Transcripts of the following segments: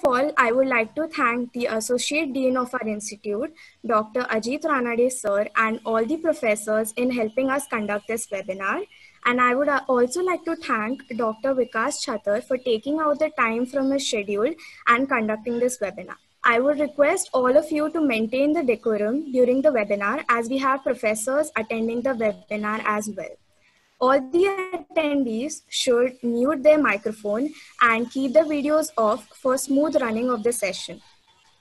all, I would like to thank the Associate Dean of our institute, Dr. Ajit Ranade sir, and all the professors in helping us conduct this webinar. And I would also like to thank Dr. Vikas Chatar for taking out the time from his schedule and conducting this webinar. I would request all of you to maintain the decorum during the webinar as we have professors attending the webinar as well. All the attendees should mute their microphone and keep the videos off for smooth running of the session.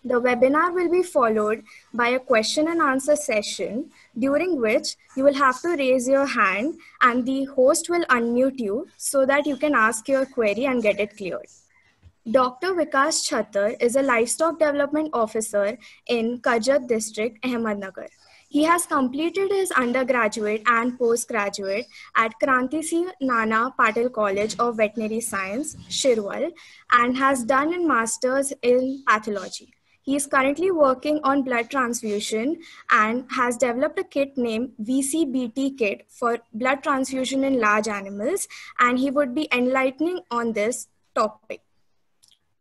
The webinar will be followed by a question and answer session during which you will have to raise your hand and the host will unmute you so that you can ask your query and get it cleared. Dr. Vikas Chatar is a livestock development officer in Kajat district, Ahmednagar. He has completed his undergraduate and postgraduate at Kranti Singh Nana Patil College of Veterinary Science, Shirwal, and has done a master's in pathology. He is currently working on blood transfusion and has developed a kit named VCBT kit for blood transfusion in large animals, and he would be enlightening on this topic.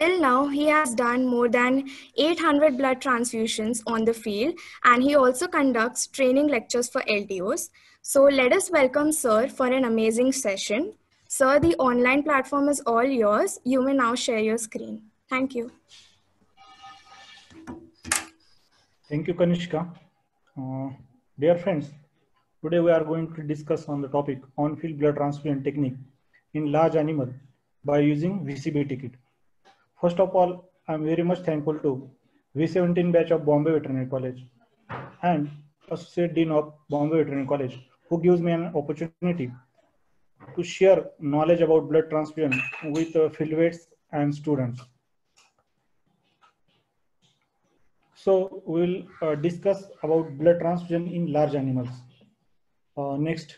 Till now, he has done more than 800 blood transfusions on the field, and he also conducts training lectures for LDOs. So let us welcome Sir for an amazing session. Sir, the online platform is all yours. You may now share your screen. Thank you. Thank you, Kanishka. Dear friends, today we are going to discuss on the topic on-field blood transfusion technique in large animal by using VCBT kit. First of all, I am very much thankful to V17 batch of Bombay Veterinary College and Associate Dean of Bombay Veterinary College, who gives me an opportunity to share knowledge about blood transfusion with fieldmates and students. So we will discuss about blood transfusion in large animals. Next.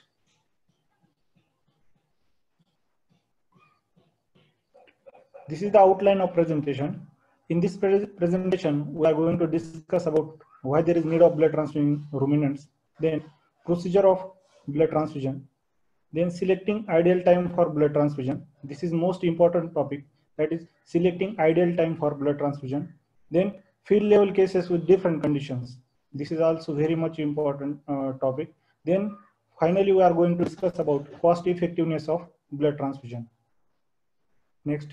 This is the outline of presentation. In this presentation, we are going to discuss about why there is need of blood transfusion in ruminants, then procedure of blood transfusion, then selecting ideal time for blood transfusion. This is most important topic, that is selecting ideal time for blood transfusion. Then field level cases with different conditions. This is also very much important topic. Then finally, we are going to discuss about cost effectiveness of blood transfusion. Next.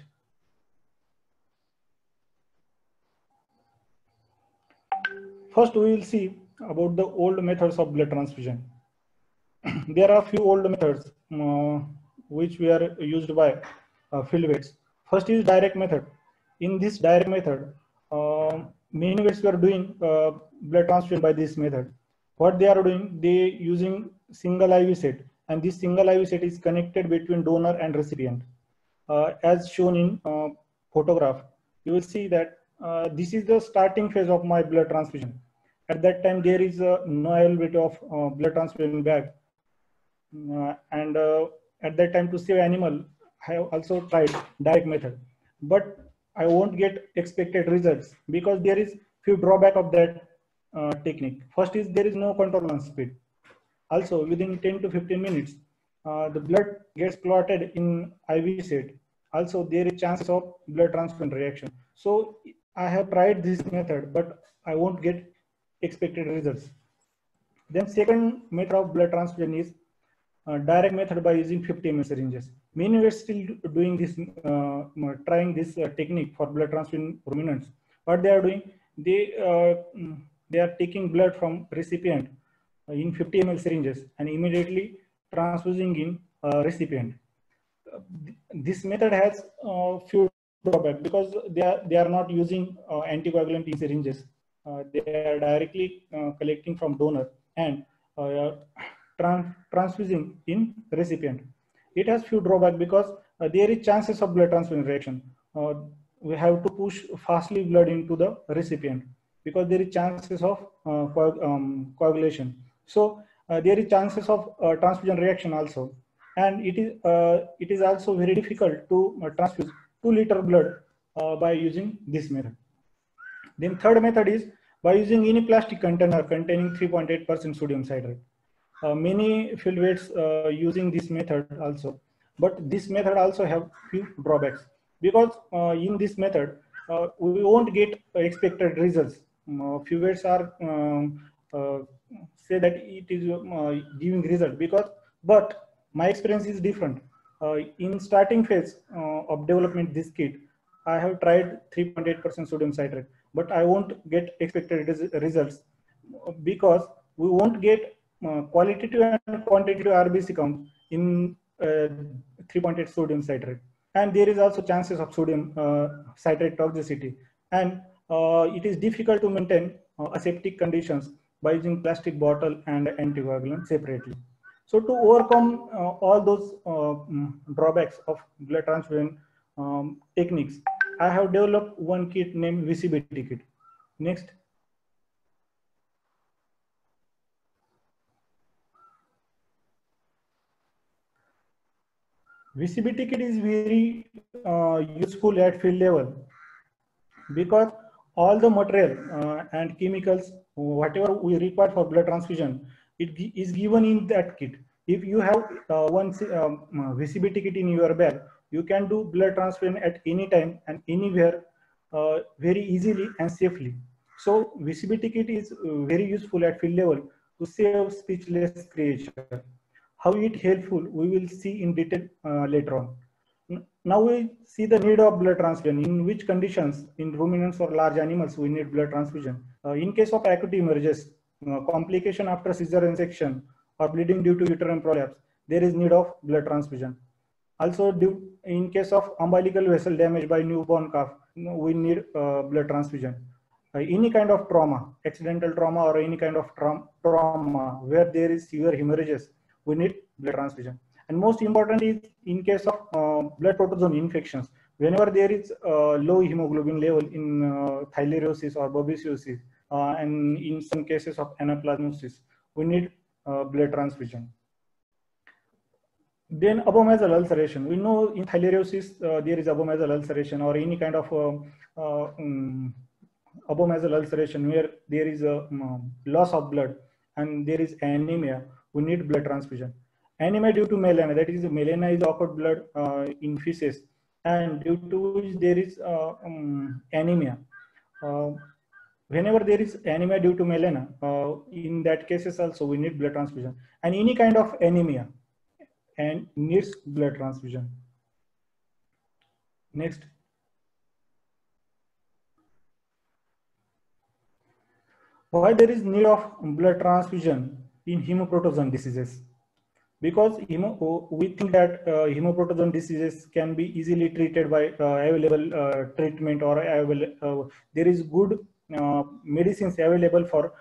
First, we will see about the old methods of blood transfusion. There are a few old methods which were used by field vets. First is direct method. In this direct method, many vets were doing blood transfusion by this method. What they are doing, they using single IV set, and this single IV set is connected between donor and recipient. As shown in photograph, you will see that this is the starting phase of my blood transfusion. At that time, there is no availability of blood transfusion bag. And at that time, to save animal, I have also tried direct method. But I won't get expected results because there is few drawback of that technique. First is there is no control on speed. Also, within 10 to 15 minutes, the blood gets clotted in IV set. Also, there is chances of blood transfusion reaction. So I have tried this method, but I won't get expected results. Then second method of blood transfusion is direct method by using 50 ml syringes. Many are still doing this, trying this technique for blood transfusion ruminants. What they are doing, they are taking blood from recipient in 50 ml syringes and immediately transfusing in recipient. This method has few drawbacks because they are not using anticoagulant in syringes. They are directly collecting from donor and transfusing in recipient. It has few drawbacks because there is chances of blood transfusion reaction. We have to push fastly blood into the recipient because there is chances of coagulation. So there is chances of transfusion reaction also, and it is also very difficult to transfuse 2 liter blood by using this method. Then third method is by using any plastic container containing 3.8% sodium citrate. Many field vets using this method also, but this method also have few drawbacks because in this method we won't get expected results. Few are say that it is giving result because, but my experience is different. In starting phase of development this kit, I have tried 3.8% sodium citrate, but I won't get expected results because we won't get qualitative and quantitative RBC count in 3.8 sodium citrate. And there is also chances of sodium citrate toxicity. And it is difficult to maintain aseptic conditions by using plastic bottle and anticoagulant separately. So to overcome all those drawbacks of blood transfusion techniques, I have developed one kit named VCBT kit. Next. VCBT kit is very useful at field level because all the material and chemicals, whatever we require for blood transfusion, it is given in that kit. If you have one VCBT kit in your bag, you can do blood transfusion at any time and anywhere very easily and safely. So VCBT kit is very useful at field level to save speechless creature. How it helpful, we will see in detail later on. Now we see the need of blood transfusion. In which conditions, in ruminants or large animals, we need blood transfusion. In case of acute hemorrhages, complication after caesarean section, or bleeding due to uterine prolapse, there is need of blood transfusion. Also, in case of umbilical vessel damage by newborn calf, we need blood transfusion. Any kind of trauma, accidental trauma or any kind of trauma where there is severe hemorrhages, we need blood transfusion. And most important is in case of blood protozoan infections, whenever there is low hemoglobin level in theileriosis or babesiosis, and in some cases of anaplasmosis, we need blood transfusion. Then abomasal ulceration. We know in theileriosis there is abomasal ulceration or any kind of abomasal ulceration where there is a loss of blood and there is anemia. We need blood transfusion. Anemia due to melena, that is melena is occurred blood in feces, and due to which there is anemia. Whenever there is anemia due to melena, in that cases also we need blood transfusion. And any kind of anemia and needs blood transfusion. Next. Why there is need of blood transfusion in hemoprotozoan diseases? Because we think that hemoprotozoan diseases can be easily treated by available treatment, or there is good medicines available for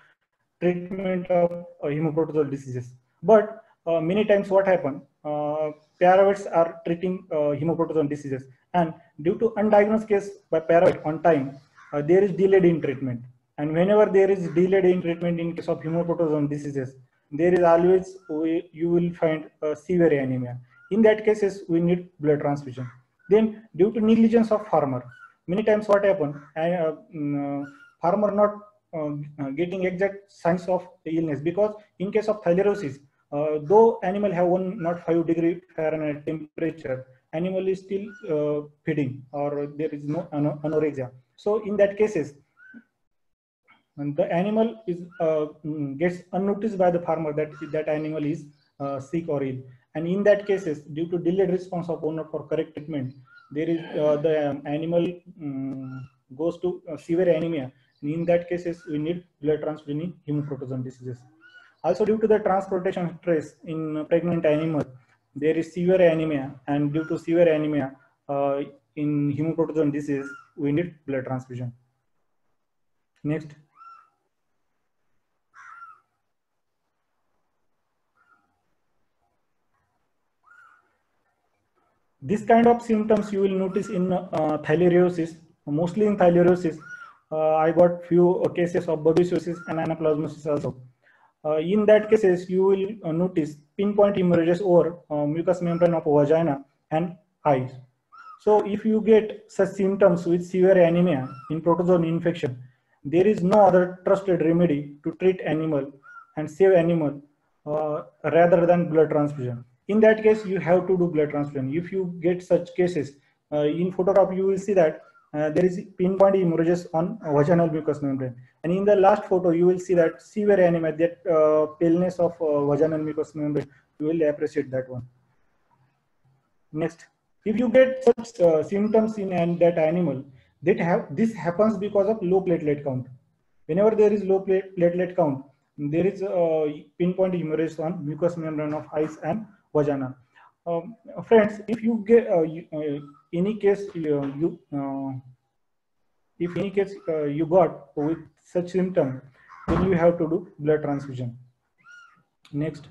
treatment of hemoprotozoal diseases. But many times what happens, paravets are treating hemoprotozoan diseases, and due to undiagnosed case by paravet on time, there is delayed in treatment. And whenever there is delayed in treatment in case of hemoprotozoan diseases, there is always, you will find severe anemia. In that cases, we need blood transfusion. Then due to negligence of farmer, many times what happen, farmer not getting exact signs of illness, because in case of theileriosis, though animal have 105 Fahrenheit temperature, animal is still feeding, or there is no anorexia. So in that cases, and the animal is gets unnoticed by the farmer that animal is sick or ill, and in that cases, due to delayed response of owner for correct treatment, there is the animal goes to severe anemia. In that cases, we need blood transfusion in hemoprotozoan diseases. Also, due to the transportation stress in pregnant animals, there is severe anemia, and due to severe anemia in hemoprotozoan disease, we need blood transfusion. Next. This kind of symptoms you will notice in theileriosis. Mostly in theileriosis, I got few cases of babesiosis and anaplasmosis also. In that cases, you will notice pinpoint hemorrhages over mucous membrane of vagina and eyes. So if you get such symptoms with severe anemia in protozoan infection, there is no other trusted remedy to treat animal and save animal rather than blood transfusion. In that case, you have to do blood transfusion. If you get such cases, in photograph, you will see that there is pinpoint hemorrhages on vaginal mucous membrane. And in the last photo, you will see that severe anemia, that paleness of vaginal mucous membrane. You will appreciate that one. Next, if you get such symptoms in that animal, this happens because of low platelet count. Whenever there is low platelet count, there is pinpoint hemorrhage on mucous membrane of eyes and vagina. Friends, if you get any case if any case you got with such symptom, then you have to do blood transfusion. Next.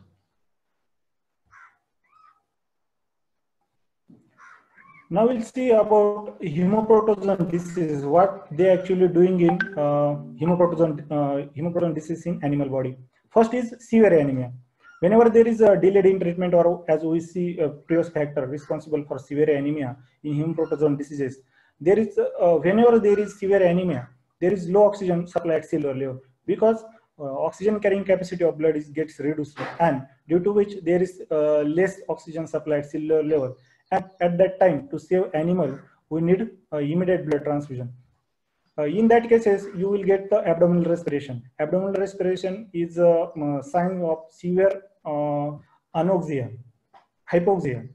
Now we'll see about hemoprotozoan disease, what they actually doing in hemoprotozoan disease in animal body. First is severe anemia. Whenever there is a delayed in treatment, or as we see a previous factor responsible for severe anemia in hemoprotozoan diseases, there is whenever there is severe anemia, there is low oxygen supply at cellular level, because oxygen carrying capacity of blood gets reduced, and due to which there is less oxygen supply at cellular level. At that time, to save animal, we need immediate blood transfusion. In that cases, you will get the abdominal respiration. Abdominal respiration is a sign of severe anoxia, hypoxia,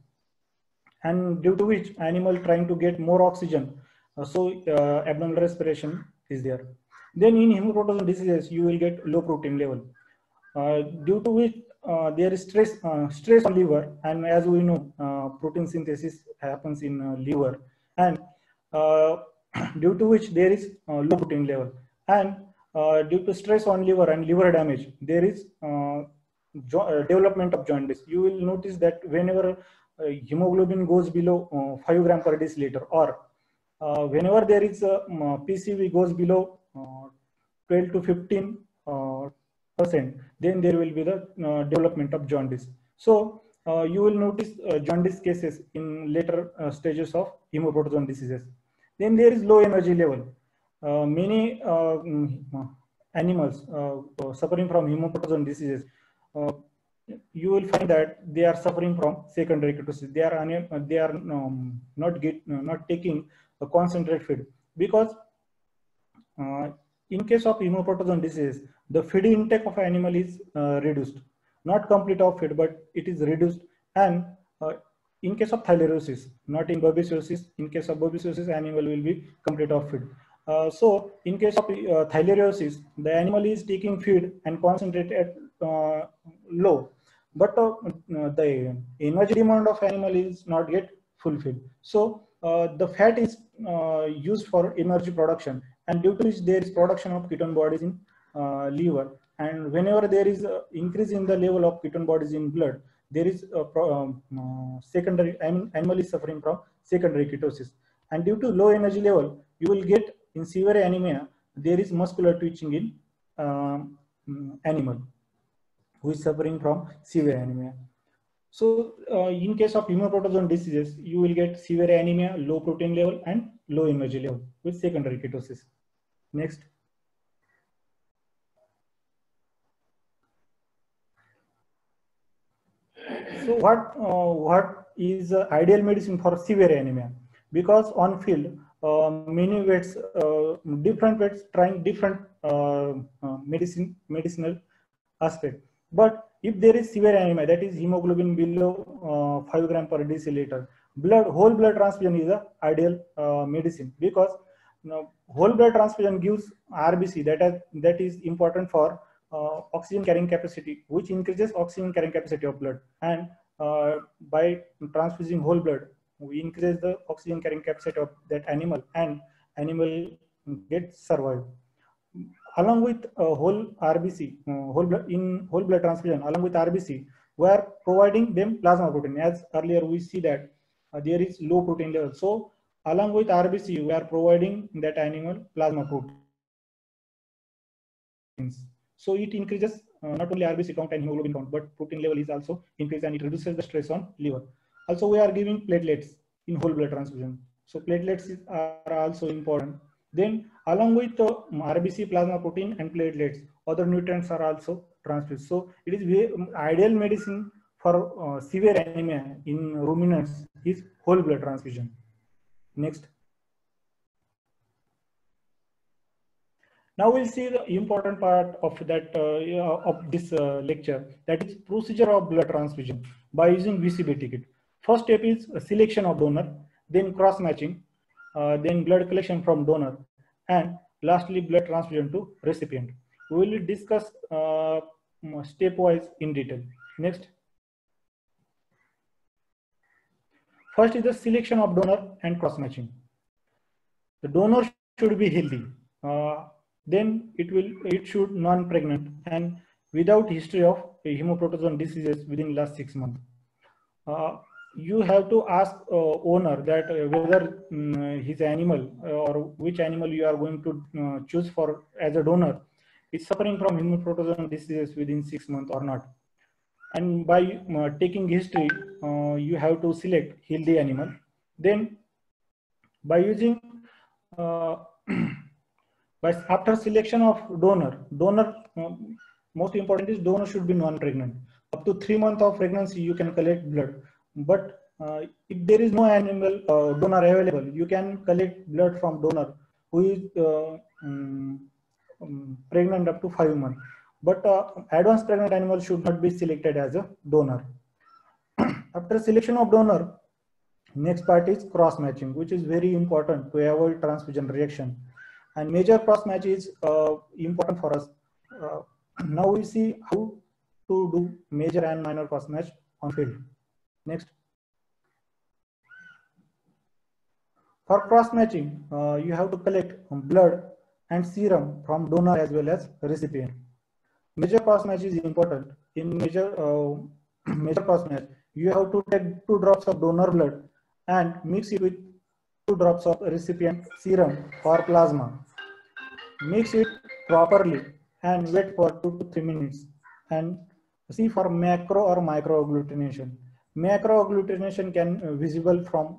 and due to which animal trying to get more oxygen. Abdominal respiration is there. Then in hemoprotozoan diseases, you will get low protein level, due to which there is stress on liver, and as we know, protein synthesis happens in liver, and due to which there is low protein level, and due to stress on liver and liver damage, there is development of jaundice. You will notice that whenever hemoglobin goes below 5 gram per deciliter, or whenever there is PCV goes below 12 to 15 %, then there will be the development of jaundice. So you will notice jaundice cases in later stages of hemoprotozoan diseases. Then there is low energy level. Many animals suffering from hemoprotozoan diseases, you will find that they are suffering from secondary ketosis. They are not taking a concentrate feed, because in case of hemoprotozoan disease, the feed intake of animal is reduced, not complete of feed, but it is reduced. And in case of theileriosis, not in babesiosis, in case of babesiosis, animal will be complete of feed. So in case of theileriosis, the animal is taking feed and concentrate at low, but the energy demand of animal is not yet fulfilled. So the fat is used for energy production, and due to which there is production of ketone bodies in liver, and whenever there is increase in the level of ketone bodies in blood, there is secondary, animal is suffering from secondary ketosis. And due to low energy level, you will get in severe anemia, there is muscular twitching in animal who is suffering from severe anemia. So in case of hemoprotozoan diseases, you will get severe anemia, low protein level, and low energy level with secondary ketosis. Next. So what is ideal medicine for severe anemia? Because on field, many vets, different vets trying different medicinal aspect. But if there is severe anemia, that is hemoglobin below 5 gram per deciliter, whole blood transfusion is a ideal medicine, because whole blood transfusion gives RBC, that is important for oxygen carrying capacity, which increases oxygen carrying capacity of blood. And by transfusing whole blood, we increase the oxygen carrying capacity of that animal, and animal gets survived. Along with whole RBC, whole blood transfusion, along with RBC, we are providing them plasma protein. As earlier we see that there is low protein level. So along with RBC, we are providing that animal plasma proteins. So it increases not only RBC count and hemoglobin count, but protein level is also increased, and it reduces the stress on liver. Also, we are giving platelets in whole blood transfusion. So platelets are also important. Then along with RBC, plasma protein, and platelets, other nutrients are also transfused. So it is ideal medicine for severe anemia in ruminants is whole blood transfusion. Next. Now we'll see the important part of that of this lecture, that is procedure of blood transfusion by using VCB ticket. First step is a selection of donor, then cross matching, then blood collection from donor, and lastly blood transfusion to recipient. We will discuss stepwise in detail. Next. First is the selection of donor and cross matching. The donor should be healthy. Then it should non-pregnant and without history of hemoproteasome diseases within last 6 months. You have to ask owner that whether his animal or which animal you are going to choose for as a donor is suffering from hemoproteasome diseases within 6 months or not. And by taking history, you have to select healthy animal. Then by using after selection of donor, most important is donor should be non-pregnant. Up to 3 months of pregnancy, you can collect blood. But if there is no animal donor available, you can collect blood from donor who is pregnant up to 5 months. But advanced pregnant animal should not be selected as a donor. After selection of donor, next part is cross matching, which is very important to avoid transfusion reaction. And major cross match is important for us. Now we see how to do major and minor cross match on field. Next. For cross matching, you have to collect blood and serum from donor as well as recipient. Major cross match is important. In major cross match, you have to take 2 drops of donor blood and mix it with 2 drops of recipient serum or plasma. Mix it properly and wait for 2 to 3 minutes and see for macro or micro agglutination. Macro agglutination can visible from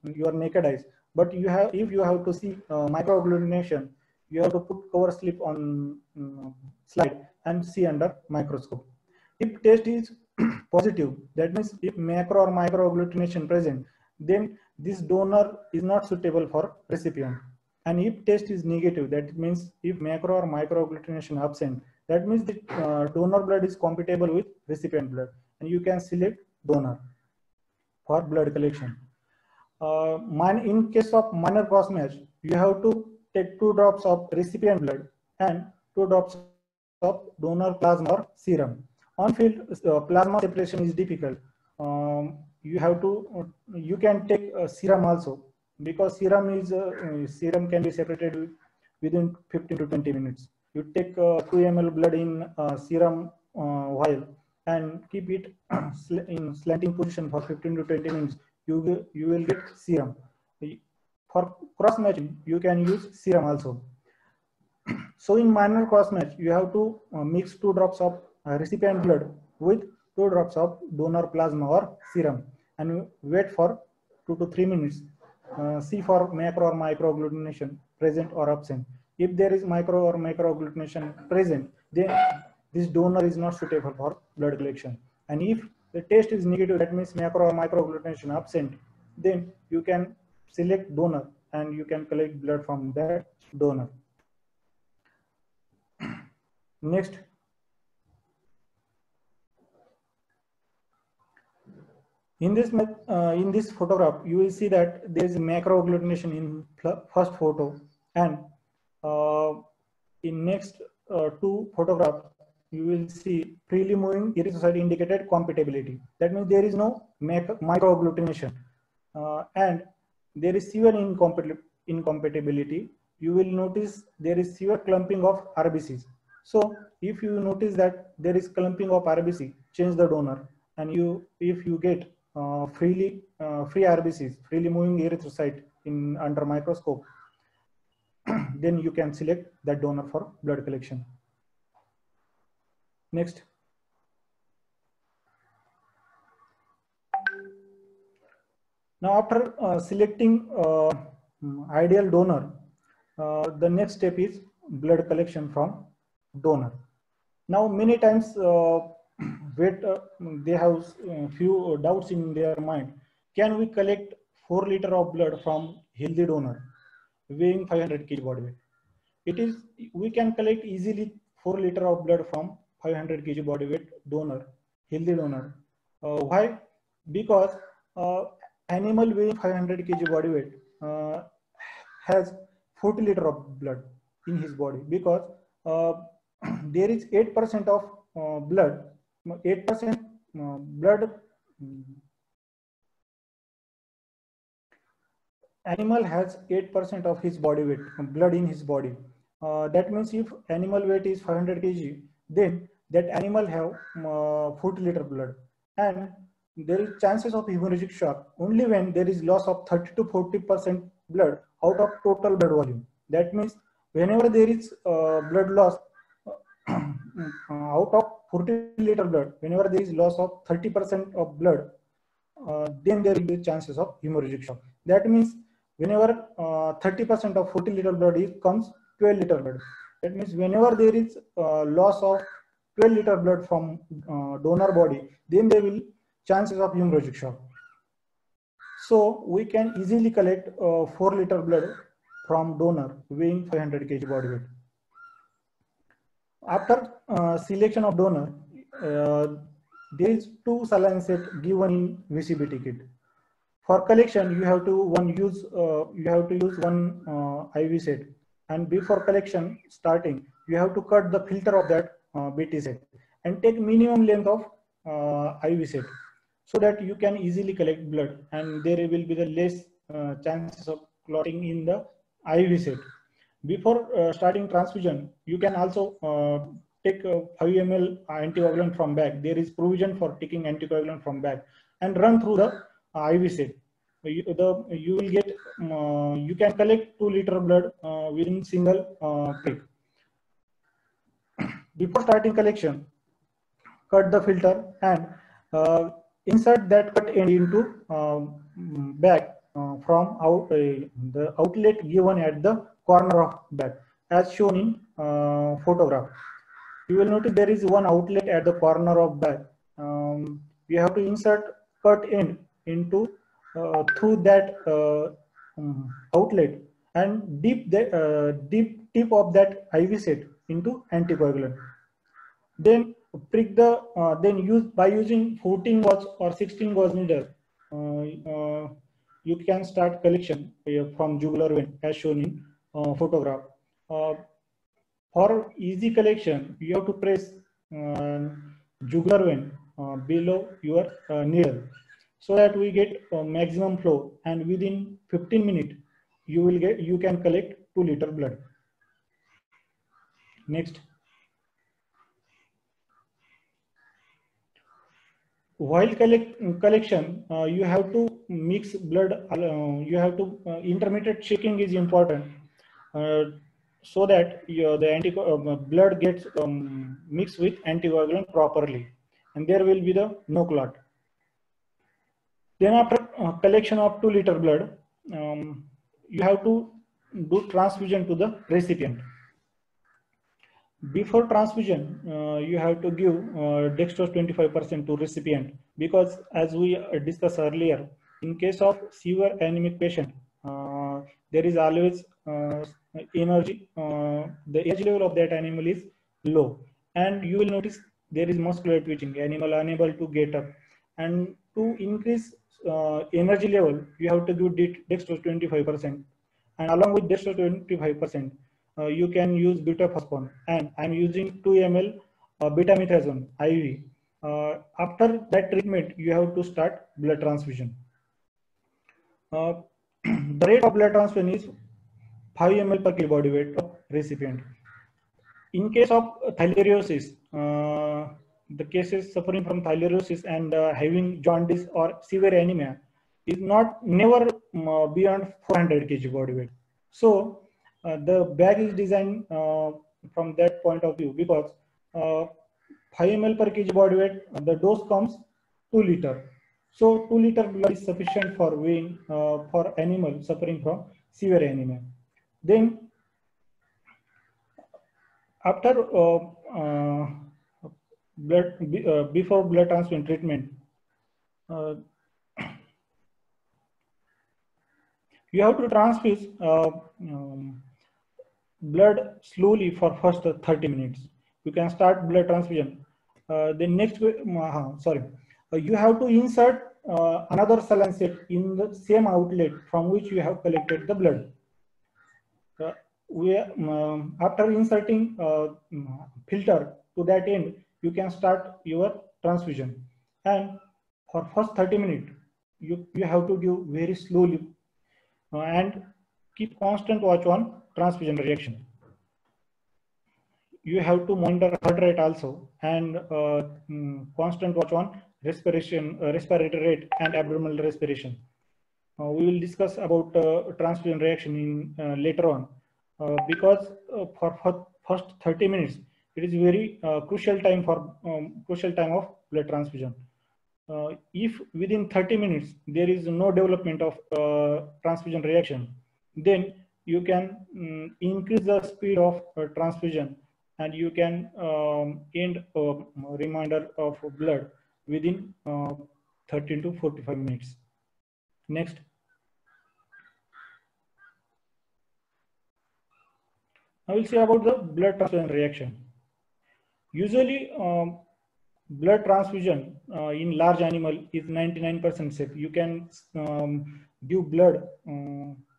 your naked eyes, but if you have to see micro agglutination, you have to put cover slip on slide and see under microscope. If test is positive, that means if macro or micro agglutination present, then this donor is not suitable for recipient. And if test is negative, that means if macro or micro agglutination absent, that means the donor blood is compatible with recipient blood, and you can select donor for blood collection. In case of minor cross match, you have to take 2 drops of recipient blood and 2 drops of donor plasma or serum. On field, plasma separation is difficult. You can take serum also, because serum can be separated within 15 to 20 minutes. You take 2 ml blood in serum vial and keep it in slanting position for 15 to 20 minutes. You will get serum. For cross matching, you can use serum also. So in minor cross match, you have to mix 2 drops of recipient blood with 2 drops of donor plasma or serum and wait for 2 to 3 minutes. See for macro or micro agglutination present or absent. If there is micro or micro agglutination present, then this donor is not suitable for blood collection. And if the test is negative, that means macro or micro agglutination absent, then you can select donor and you can collect blood from that donor. Next. In this photograph, you will see that there is macro agglutination in first photo, and in next 2 photographs, you will see freely moving erythrocyte indicated compatibility. That means there is no micro agglutination, and there is severe incompatibility. You will notice there is severe clumping of RBCs. So if you notice that there is clumping of RBC, change the donor, and if you get free RBCs, freely moving erythrocyte under microscope, then you can select that donor for blood collection. Next. Now after selecting ideal donor, the next step is blood collection from donor. Now many times they have few doubts in their mind. Can we collect 4 liters of blood from healthy donor weighing 500 kg body weight? it is, we can collect easily 4 liters of blood from 500 kg body weight donor, healthy donor. Why? Because animal weighing 500 kg body weight has 40 liters of blood in his body, because there is 8% of blood, 8% blood. Animal has 8% of his body weight, blood in his body. That means if animal weight is 500 kg, then that animal have 40 liter blood, and there is chances of hemorrhagic shock only when there is loss of 30 to 40% blood out of total blood volume. That means whenever there is blood loss out of 40 liter blood, whenever there is loss of 30% of blood, then there will be chances of hemorrhagic shock. That means whenever 30% of 40 liter blood comes 12 liter blood. That means whenever there is loss of 12 liter blood from donor body, then there will chances of hemorrhagic shock. So we can easily collect 4 liter blood from donor weighing 500 kg body weight. After selection of donor, there is 2 saline set given in VCBT kit. For collection, you have to use one IV set, and before collection starting, you have to cut the filter of that BT set and take minimum length of IV set, so that you can easily collect blood and there will be the less chances of clotting in the IV set. Before starting transfusion, you can also take 5 ml anticoagulant from bag. There is provision for taking anticoagulant from bag and run through the IV set. You will get, you can collect 2 liter blood within single prick. Before starting collection, cut the filter and insert that cut end into bag from the outlet given at the corner of bag, as shown in photograph. You will notice there is one outlet at the corner of bag. You have to insert cut end into through that outlet and dip the tip of that IV set into anticoagulant. Then prick the then use by using 14 gauge or 16 gauge needle. You can start collection from jugular vein as shown in photograph. For easy collection, you have to press jugular vein below your needle, so that we get maximum flow, and within 15 minutes you can collect 2 liter blood. Next. While collection, you have to mix blood. You have to intermittent shaking is important, so that the blood gets mixed with anticoagulant properly, and there will be the no clot. Then after collection of 2 liter blood, you have to do transfusion to the recipient. Before transfusion, you have to give dextrose 25% to recipient, because as we discussed earlier, in case of severe anemic patient, there is always energy, the energy level of that animal is low, and you will notice there is muscular twitching, animal unable to get up, and to increase energy level, you have to give dextrose 25%, and along with dextrose 25%, you can use butaphosphone, and I'm using 2 ml betamethasone IV. After that treatment, you have to start blood transfusion. The rate of blood transfusion is 5 ml per kg body weight of recipient. In case of theileriosis, the cases suffering from theileriosis and having jaundice or severe anemia is never beyond 400 kg body weight. So the bag is designed from that point of view, because 5 ml per kg body weight, the dose comes 2 liter. So 2 liter blood is sufficient for weighing for animal suffering from severe anemia. Then after before blood transfusion treatment, you have to transfuse blood slowly for first 30 minutes. You can start blood transfusion. The next, you have to insert another saline set in the same outlet from which you have collected the blood. After inserting filter to that end, you can start your transfusion. And for first 30 minutes, you have to give very slowly and keep constant watch on transfusion reaction. You have to monitor heart rate also and constant watch on respiration, respiratory rate and abdominal respiration. We will discuss about transfusion reaction in later on because for first 30 minutes it is very crucial time of blood transfusion. If within 30 minutes there is no development of transfusion reaction, then you can increase the speed of transfusion and you can end reminder of blood within 30 to 45 minutes. Next. I will say about the blood transfusion reaction. Usually, blood transfusion in large animal is 99% safe. You can give blood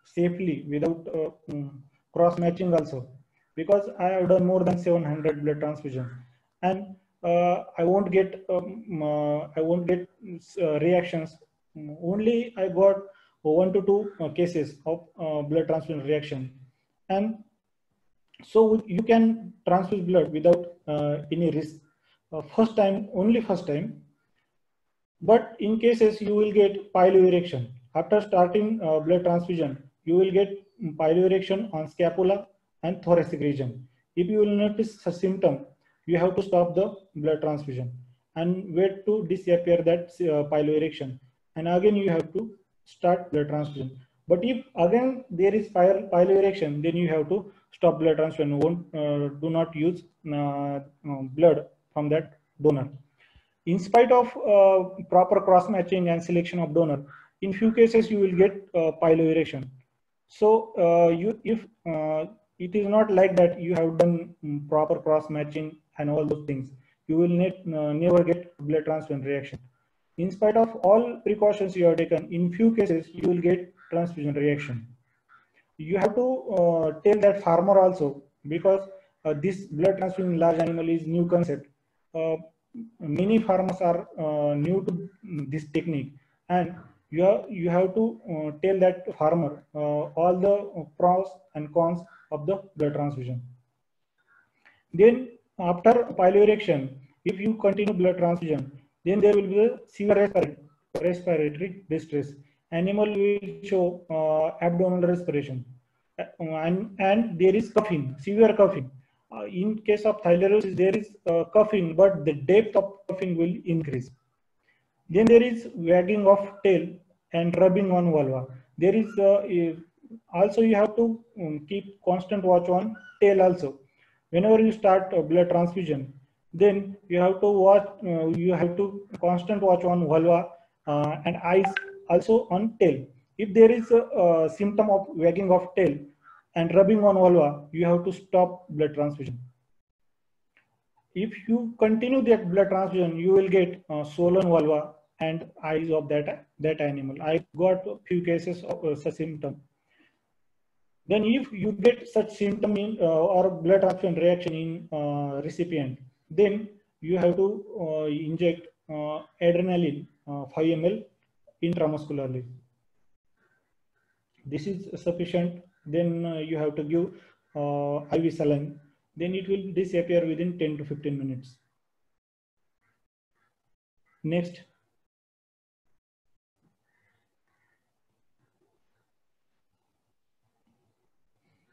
safely without cross matching also, because I have done more than 700 blood transfusion, and I won't get reactions. Only I got 1 to 2 cases of blood transfusion reaction, and so you can transfuse blood without any risk. First time, but in cases you will get piloerection. After starting blood transfusion, you will get piloerection on scapula and thoracic region. If you will notice a symptom, you have to stop the blood transfusion and wait to disappear that piloerection. And again, you have to start blood transfusion. But if again there is piloerection, then you have to stop blood transfusion. Do not use blood from that donor. In spite of proper cross matching and selection of donor, in few cases you will get piloerection. So if it is not like that you have done proper cross matching and all those things, you will never get blood transfusion reaction. In spite of all precautions you have taken, in few cases you will get transfusion reaction. You have to tell that farmer also, because this blood transfusion in large animal is new concept. Many farmers are new to this technique, and you have to tell that farmer all the pros and cons of the blood transfusion. Then after piloerection, if you continue blood transfusion, then there will be a severe respiratory distress. Animal will show abdominal respiration, and there is coughing, severe coughing. In case of thylarosis, there is coughing, but the depth of coughing will increase. Then there is wagging of tail and rubbing on vulva. There is also you have to keep constant watch on tail also. Whenever you start blood transfusion, then you have to watch. You have to constant watch on vulva and eyes, also on tail. If there is a symptom of wagging of tail and rubbing on vulva, you have to stop blood transfusion. If you continue that blood transfusion, you will get swollen vulva and eyes of that animal. I got a few cases of such symptom. Then if you get such symptom in or blood transfusion reaction in recipient, then you have to inject adrenaline 5 ml intramuscularly. This is sufficient. Then you have to give IV saline. Then it will disappear within 10 to 15 minutes. Next.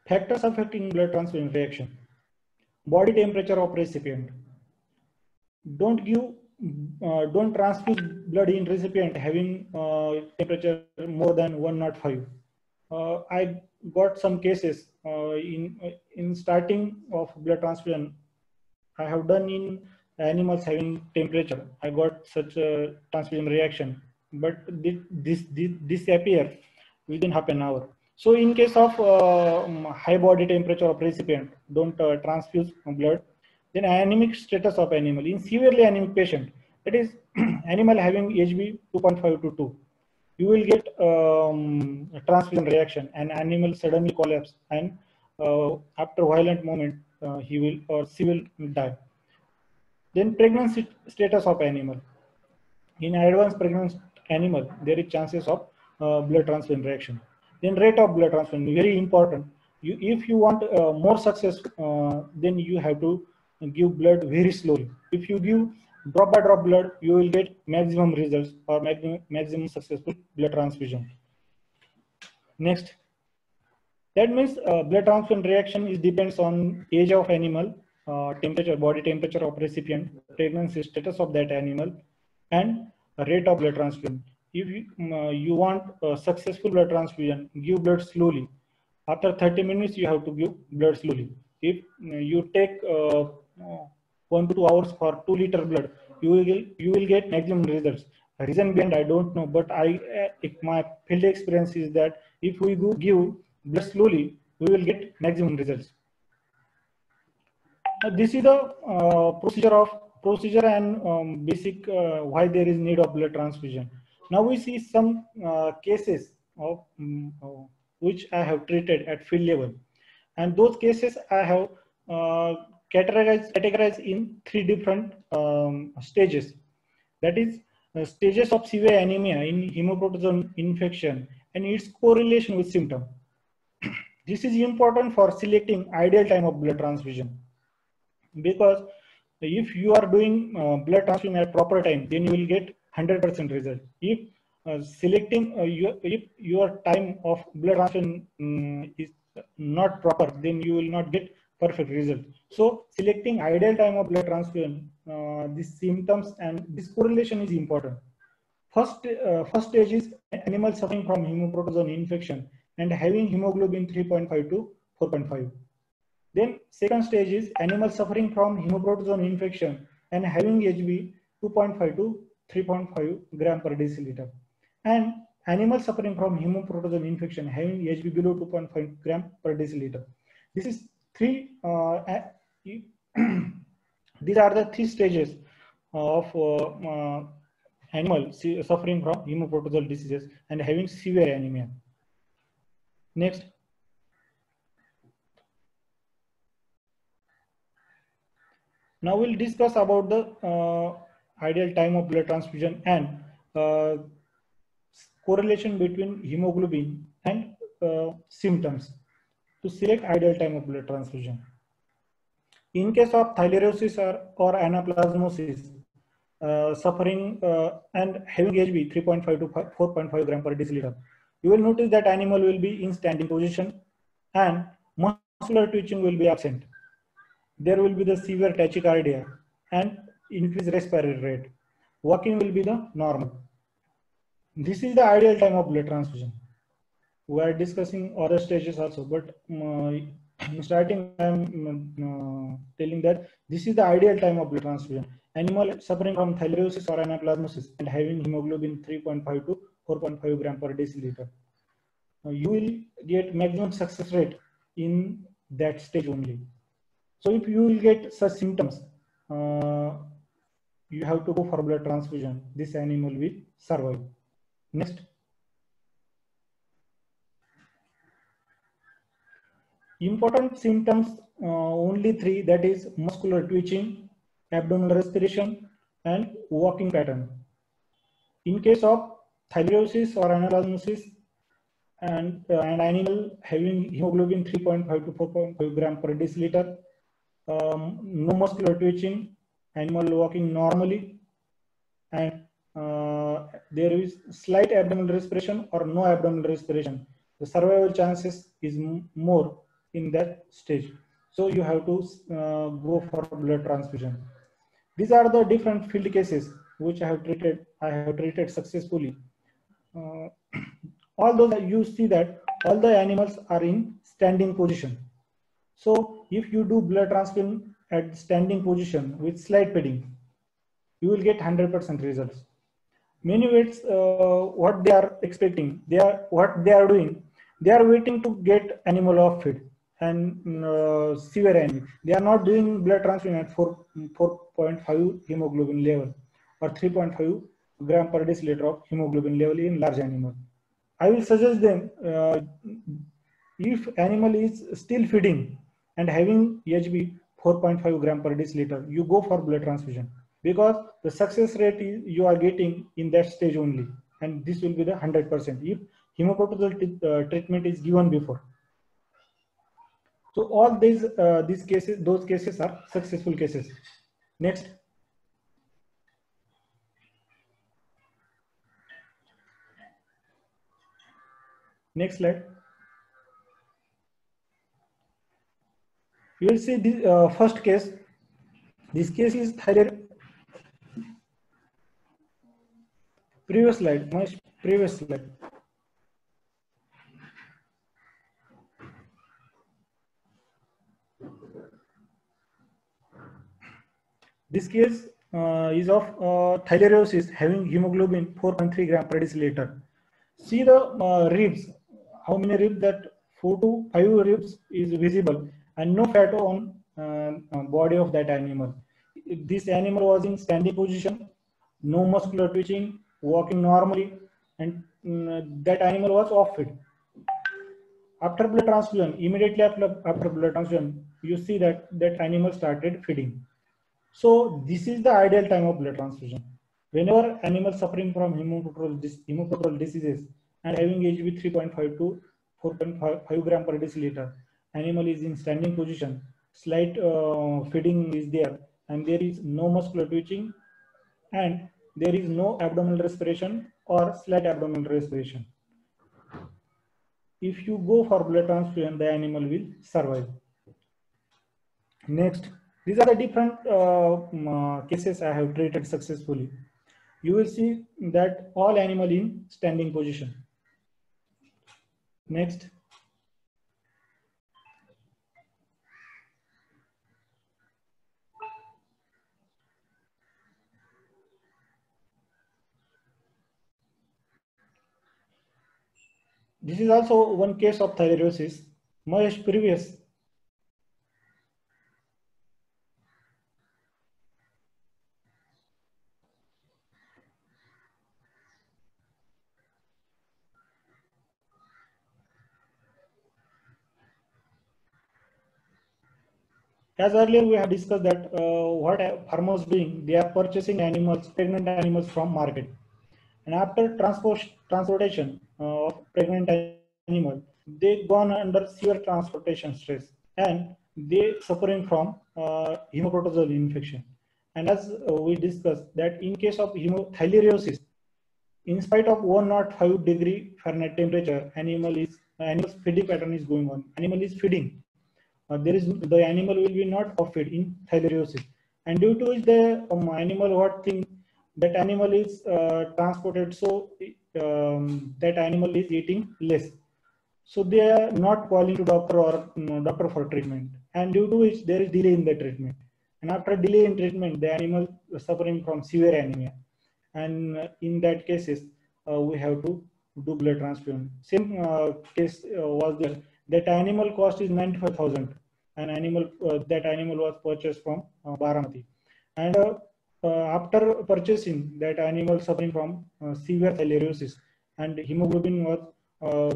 Factors affecting blood transfusion reaction. Body temperature of recipient. Don't transfuse blood in recipient having temperature more than 105. I got some cases in starting of blood transfusion. I have done in animals having temperature. I got such a transfusion reaction, but this disappear within half an hour. So in case of high body temperature of recipient, don't transfuse blood. Then anemic status of animal. In severely anemic patient, that is animal having HB 2.5 to 2, you will get a transfusion reaction and animal suddenly collapse, and after violent moment he will or she will die. Then pregnancy status of animal. In advanced pregnant animal, there is chances of blood transfusion reaction. Then rate of blood transfusion, very important. If you want more success, then you have to give blood very slowly. If you give drop by drop blood, you will get maximum results or maximum successful blood transfusion. Next, that means blood transfusion reaction is depends on age of animal, temperature, body temperature of recipient, pregnancy status of that animal, and rate of blood transfusion. If you want successful blood transfusion, give blood slowly. After 30 minutes, you have to give blood slowly. If you take 1 to 2 hours for 2 liter blood, you will get maximum results. Reason behind I don't know, but my field experience is that if we give blood slowly, we will get maximum results. This is the procedure and basic why there is need of blood transfusion. Now we see some cases of which I have treated at field level, and those cases I have categorized in 3 different stages. That is stages of severe anemia in hemoproteasome infection and its correlation with symptom. This is important for selecting ideal time of blood transfusion, because if you are doing blood transfusion at proper time, then you will get 100% result. If selecting if your time of blood transfusion is not proper, then you will not get perfect result. So selecting ideal time of blood transfusion, these symptoms and this correlation is important. First stage is animal suffering from hemoproteasome infection and having hemoglobin 3.5 to 4.5. Then second stage is animal suffering from hemoproteasome infection and having HB 2.5 to 3.5 gram per deciliter, and animal suffering from hemoproteasome infection having HB below 2.5 gram per deciliter. This is these are the 3 stages of animal suffering from hemoproteasome diseases and having severe anemia. Next. Now we'll discuss about the ideal time of blood transfusion and correlation between hemoglobin and symptoms to select ideal time of blood transfusion. In case of theileriosis or anaplasmosis, suffering and having HB 3.5 to 4.5 gram per deciliter, you will notice that animal will be in standing position and muscular twitching will be absent. There will be the severe tachycardia and increased respiratory rate. Walking will be the normal. This is the ideal time of blood transfusion. We are discussing other stages also, but in starting I am telling that this is the ideal time of blood transfusion. Animal suffering from theileriosis or anaplasmosis and having hemoglobin 3.5 to 4.5 gram per deciliter. You will get maximum success rate in that stage only. So if you will get such symptoms, you have to go for blood transfusion. This animal will survive. Next. Important symptoms, only 3, that is muscular twitching, abdominal respiration, and walking pattern. In case of theileriosis or anaplasmosis and animal having hemoglobin 3.5 to 4.5 gram per deciliter, no muscular twitching, animal walking normally, and there is slight abdominal respiration or no abdominal respiration, the survival chances is more in that stage. So you have to go for blood transfusion. These are the different field cases which I have treated successfully. All those you see that all the animals are in standing position. So if you do blood transfusion at standing position with slide padding, you will get 100% results. Many vets, what they are expecting, what they are doing, They are waiting to get animal off feed and severe anemia. They are not doing blood transfusion at 4.5 hemoglobin level or 3.5 gram per deciliter of hemoglobin level in large animal. I will suggest them if animal is still feeding and having HB 4.5 gram per deciliter, you go for blood transfusion because the success rate is you are getting in that stage only, and this will be the 100% if hemoprotein treatment is given before. So all these cases, those cases are successful cases. Next. Next slide. You will see the first case. This case is thyroid. Previous slide. My previous slide. This case is of theileriosis having hemoglobin 4.3 gram per deciliter. See the ribs, how many ribs, that 4 to 5 ribs is visible and no fat on body of that animal. This animal was in standing position, no muscular twitching, walking normally, and that animal was off feed. After blood transfusion, immediately after blood transfusion, you see that that animal started feeding. So this is the ideal time of blood transfusion. Whenever animal suffering from hemoprotein diseases and having HB 3.5 to 4.5 gram per deciliter, animal is in standing position, slight feeding is there, and there is no muscular twitching, and there is no abdominal respiration or slight abdominal respiration. If you go for blood transfusion, the animal will survive. Next, these are the different cases I have treated successfully. You will see that all animal in standing position. Next. This is also one case of theileriosis. Mahesh, previous. As earlier we have discussed that what farmers doing, they are purchasing animals, pregnant animals from market, and after transportation of pregnant animal, they gone under severe transportation stress and they suffering from hemoprotozoal infection. And as we discussed that in case of theileriosis, in spite of 105-degree Fahrenheit temperature, animal's feeding pattern is going on. Animal is feeding. The animal will be not off feed in theileriosis, and due to which the animal that animal is transported, so that animal is eating less. So they are not calling to doctor or doctor for treatment, and due to which there is delay in the treatment. And after delay in treatment, the animal is suffering from severe anemia, and in that cases we have to do blood transfusion. Same case was there. That animal cost is 95,000. An animal that animal was purchased from Baramati, and after purchasing that animal suffering from severe theileriosis and hemoglobin was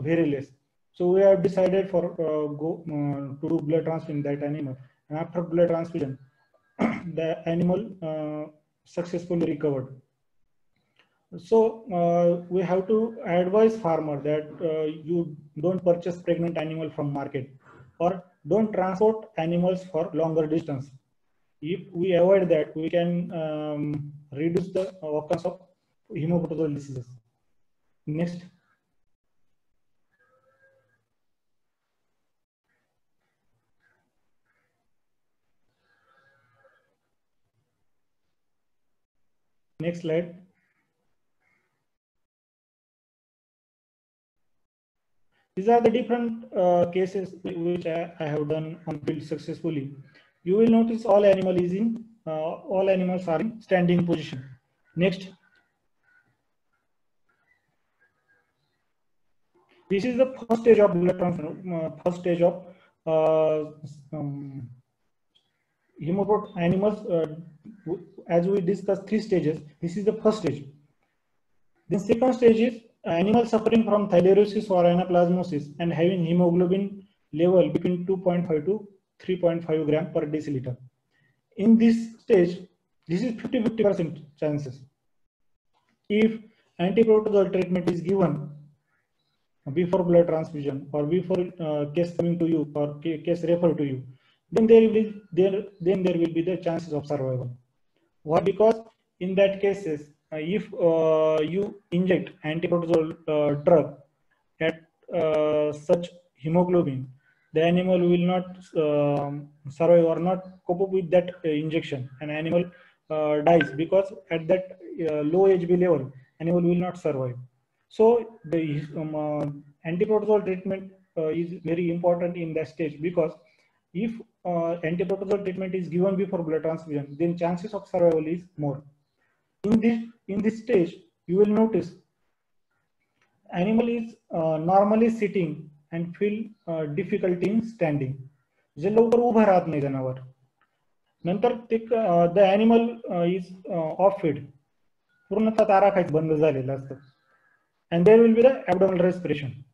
very less. So we have decided for to do blood transfusion that animal, and after blood transfusion, the animal successfully recovered. So we have to advise farmer that you don't purchase pregnant animal from market or don't transport animals for longer distance. If we avoid that, we can reduce the occurrence of hemoprotein diseases. Next. Next slide. These are the different cases which I have done on field successfully. You will notice all animals are in standing position. Next. This is the first stage of blood transfusion, first stage of hemoglobin animals. As we discussed 3 stages, this is the first stage. The second stage is animals suffering from theileriosis or anaplasmosis and having hemoglobin level between 2.5 to 3.5 gram per deciliter. In this stage, this is 50-50% chances. If antiprotozoal treatment is given before blood transfusion or before case coming to you or case referred to you, then there will be the chances of survival. Why? Because in that cases, if you inject antiprotozoal drug at such hemoglobin, the animal will not survive or not cope up with that injection. An animal dies because at that low HB level, animal will not survive. So the antiprotozoal treatment is very important in that stage, because if antiprotozoal treatment is given before blood transfusion, then chances of survival is more. In this stage, you will notice animal is normally sitting and feel difficulty in standing. जे लवकर उभं राहत नाही जनावर. नंतर ते the animal is off feed, पूर्णतः चारा खायचं बंद झालेलं असतं. And there will be the abdominal respiration.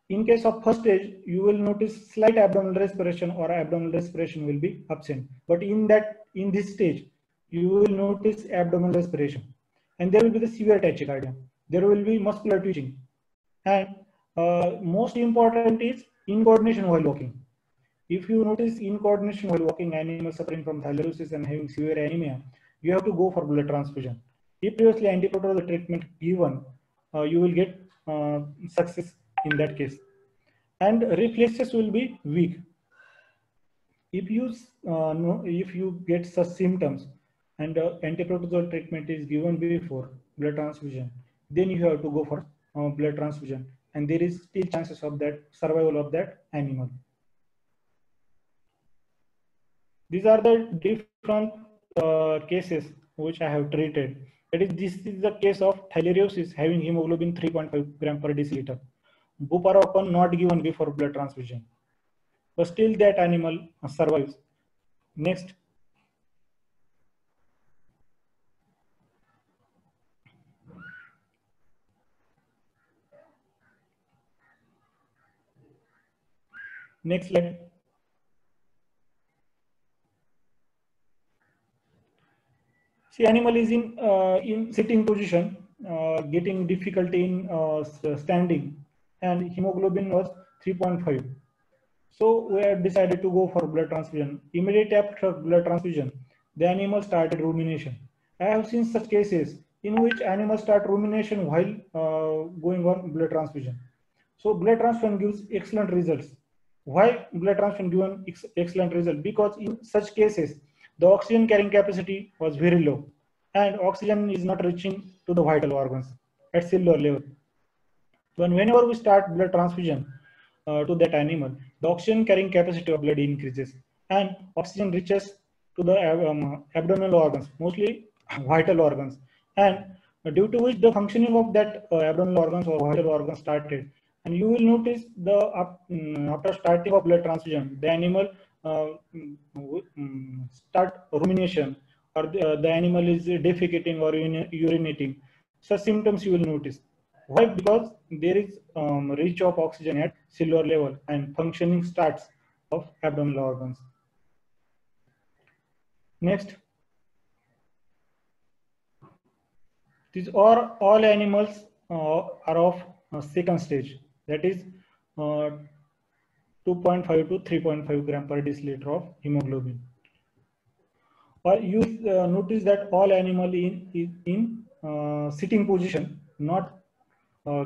In case of first stage, you will notice slight abdominal respiration or abdominal respiration will be absent. But in this stage, you will notice abdominal respiration, and there will be the severe tachycardia. There will be muscular twitching, and most important is incoordination while walking. If you notice incoordination while walking, animals suffering from theileriosis and having severe anemia, you have to go for blood transfusion. If previously antiprotozoal treatment given, you will get success in that case, and reflexes will be weak. If you get such symptoms and antiprotozoal treatment is given before blood transfusion, then you have to go for blood transfusion, and there is still chances of that survival of that animal. These are the different cases which I have treated. This is the case of theileriosis having hemoglobin 3.5 gram per deciliter. Bupropion not given before blood transfusion, but still that animal survives. Next. Next slide. See, animal is in sitting position, getting difficulty in standing, and hemoglobin was 3.5. So we had decided to go for blood transfusion. Immediately after blood transfusion, the animal started rumination. I have seen such cases in which animals start rumination while going on blood transfusion. So blood transfusion gives excellent results. Why blood transfusion given excellent result? Because in such cases, the oxygen carrying capacity was very low, and oxygen is not reaching to the vital organs at cellular level. Whenever we start blood transfusion to that animal, the oxygen carrying capacity of blood increases, and oxygen reaches to the abdominal organs, mostly vital organs, and due to which the functioning of that abdominal organs or vital organs started. And you will notice after starting of blood transfusion, the animal start rumination, or the animal is defecating or urinating. Such symptoms you will notice. Why? Because there is reach of oxygen at cellular level and functioning starts of abdominal organs. Next. These are all animals are of second stage, that is 2.5 to 3.5 gram per deciliter of hemoglobin. Or you notice that all animal in sitting position, not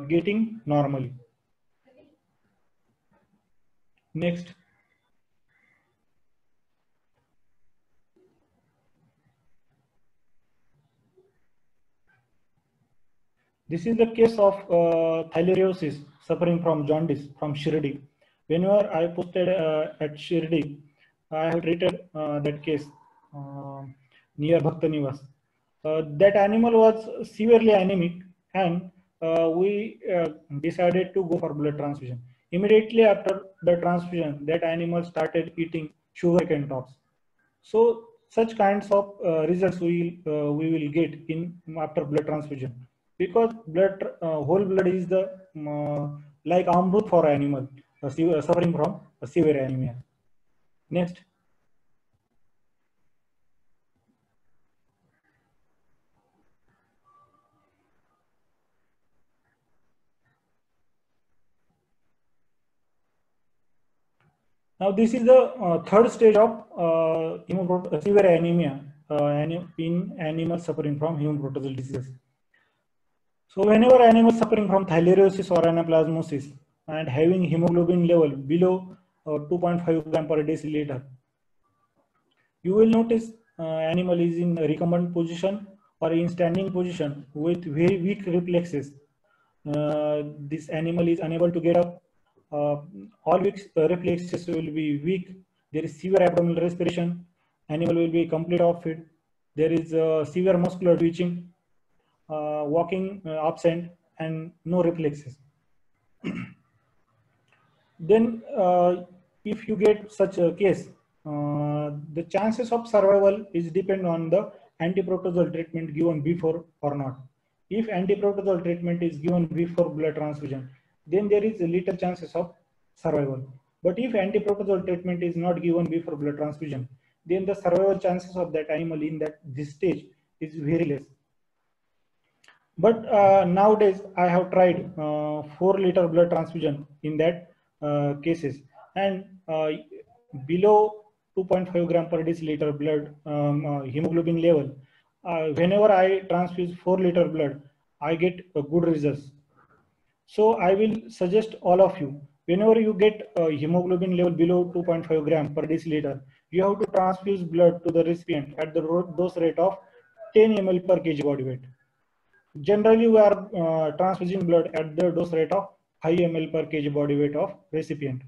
getting normally. Next. This is the case of theileriosis suffering from jaundice from Shirdi. Whenever I posted at Shirdi, I have treated that case near Bhakta Niwas. That animal was severely anemic, and we decided to go for blood transfusion. Immediately after the transfusion, that animal started eating sugarcane tops. So such kinds of results we will get in after blood transfusion, because whole blood is the like amrut for animal suffering from severe anemia. Next. Now this is the third stage of severe anemia in animals suffering from hemoptysis disease. So whenever animals suffering from theileriosis or anaplasmosis and having hemoglobin level below 2.5 gram per deciliter, you will notice animal is in recumbent position or in standing position with very weak reflexes. This animal is unable to get up. All weak reflexes will be weak. There is severe abdominal respiration. Animal will be complete off it. There is severe muscular twitching, walking absent, and no reflexes. Then if you get such a case, the chances of survival is depend on the antiprotozoal treatment given before or not. If antiprotozoal treatment is given before blood transfusion, then there is a little chances of survival. But if antiprotozoal treatment is not given before blood transfusion, then the survival chances of that animal in this stage is very less. But nowadays, I have tried 4-liter blood transfusion in that cases, and below 2.5 gram per deciliter blood hemoglobin level, whenever I transfuse 4-liter blood, I get good results. So I will suggest all of you, whenever you get hemoglobin level below 2.5 gram per deciliter, you have to transfuse blood to the recipient at the dose rate of 10 ml per kg body weight. Generally, we are transfusing blood at the dose rate of 5 ml per kg body weight of recipient.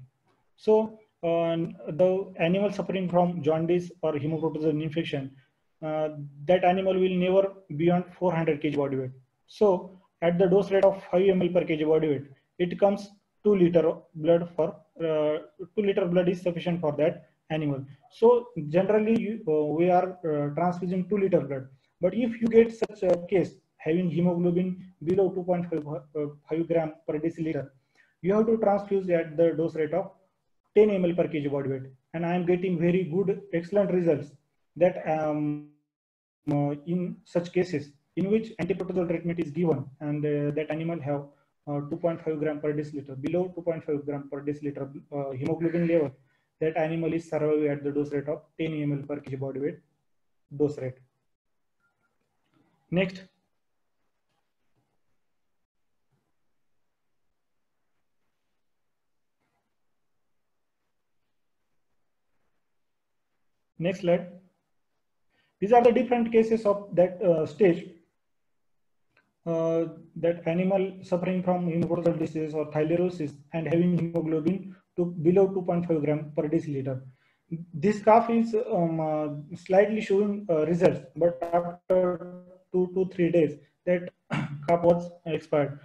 So, the animal suffering from jaundice or hemoptysis infection, that animal will never beyond 400 kg body weight. So, at the dose rate of 5 ml per kg body weight, it comes 2-liter blood for 2-liter blood is sufficient for that animal. So, generally, we are transfusing 2-liter blood. But if you get such a case having hemoglobin below 2.5 gram per deciliter, you have to transfuse at the dose rate of 10 ml per kg body weight. And I am getting very good, excellent results that in such cases in which antiprotozoal treatment is given and that animal have 2.5 gram per deciliter, below 2.5 gram per deciliter hemoglobin level, that animal is surviving at the dose rate of 10 ml per kg body weight dose rate. Next. Next slide. These are the different cases of that stage. That animal suffering from hemoptysis disease or theileriosis and having hemoglobin below 2.5 gram per deciliter. This graph is slightly showing results, but after 2 to 3 days, that graph was expired.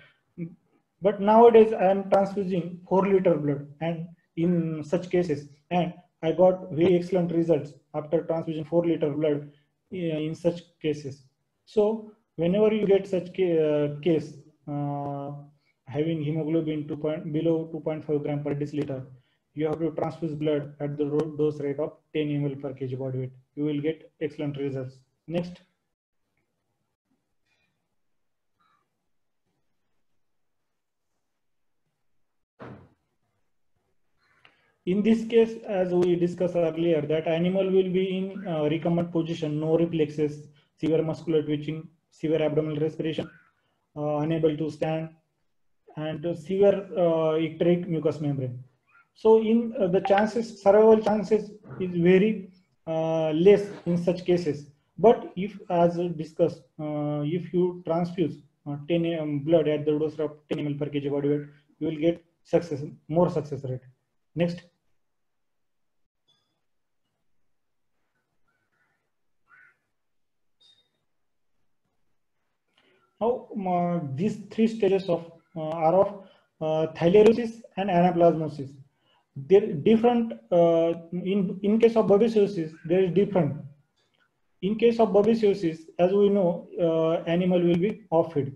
But nowadays, I am transfusing 4-liter blood, and in such cases, and I got very excellent results after transfusion 4-liter blood in such cases. So whenever you get such case having hemoglobin below 2.5 gram per deciliter, you have to transfuse blood at the dose rate of 10 ml per kg body weight. You will get excellent results. Next. In this case, as we discussed earlier, that animal will be in recumbent position, no reflexes, severe muscular twitching, severe abdominal respiration, unable to stand, and severe ecteric mucous membrane. So in the survival chances is very less in such cases. But if, as discussed, if you transfuse 10 blood at the dose of 10 ml per kg body weight, you will get more success rate. Next. Now, these three stages are of theileriosis and anaplasmosis. They're different. In case of babesiosis, there is different. In case of babesiosis, as we know, animal will be off-feed.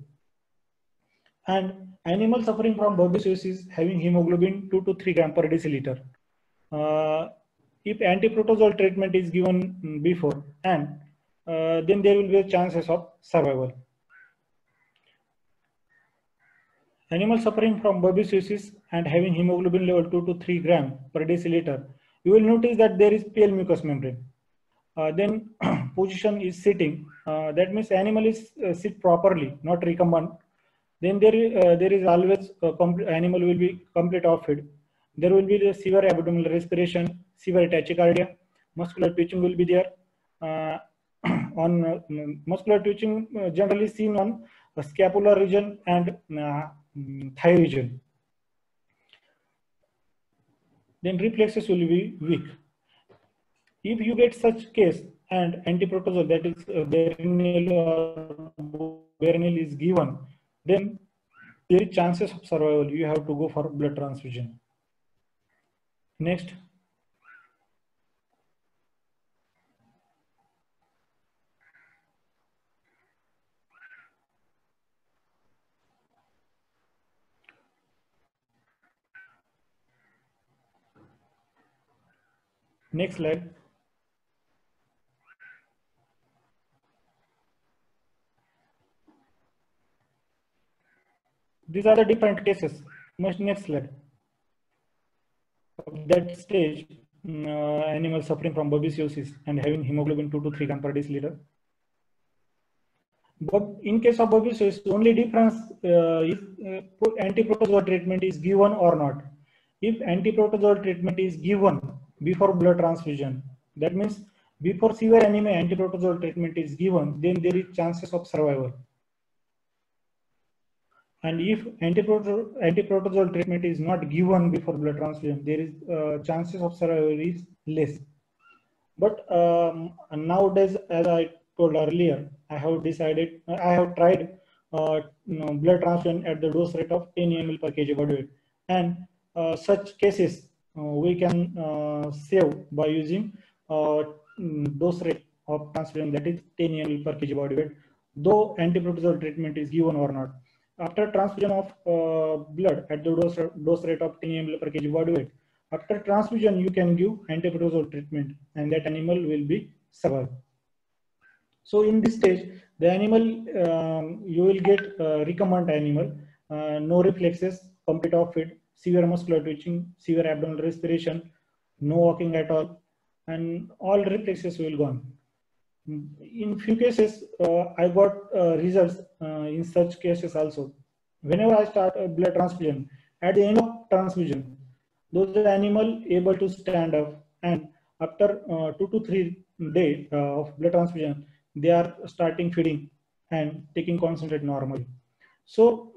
And animal suffering from babesiosis having hemoglobin 2 to 3 gram per deciliter. If antiprotozoal treatment is given before, and then there will be chances of survival. Animal suffering from babesiosis and having hemoglobin level 2 to 3 gram per deciliter, you will notice that there is pale mucous membrane. Then position is sitting. That means animal is sit properly, not recumbent. Then there is always animal will be complete off-feed. There will be the severe abdominal respiration, severe tachycardia, muscular twitching will be there. Muscular twitching generally seen on scapular region and thigh region. Then reflexes will be weak. If you get such case and antiprotozoal, that is Berinil or Berinil is given, then there is chances of survival. You have to go for blood transfusion. Next. Next slide. These are the different cases. Next slide. Of that stage, animal suffering from babesiosis and having hemoglobin 2 to 3 gram per deciliter. But in case of babesiosis, only difference is antiprotozoal treatment is given or not. If antiprotozoal treatment is given before blood transfusion, that means before severe anemia, antiprotozoal treatment is given, then there is chances of survival. And if antiprotozoal treatment is not given before blood transfusion, there is chances of survival is less. But nowadays, as I told earlier, I have tried blood transfusion at the dose rate of 10 ml per kg body weight, and such cases we can save by using dose rate of transfusion, that is 10 ml per kg body weight, though antiprotozoal treatment is given or not. After transfusion of blood at the dose rate of 10 ml per kg body weight, after transfusion you can give antiprotozoal treatment and that animal will be survive. So in this stage, the animal, you will get recumbent animal, no reflexes, complete off-feed, severe muscular twitching, severe abdominal respiration, no walking at all, and all reflexes will gone. In few cases, I got results in such cases also. Whenever I start a blood transfusion, at the end of transfusion, those animal able to stand up, and after 2 to 3 days of blood transfusion, they are starting feeding and taking concentrate normally. So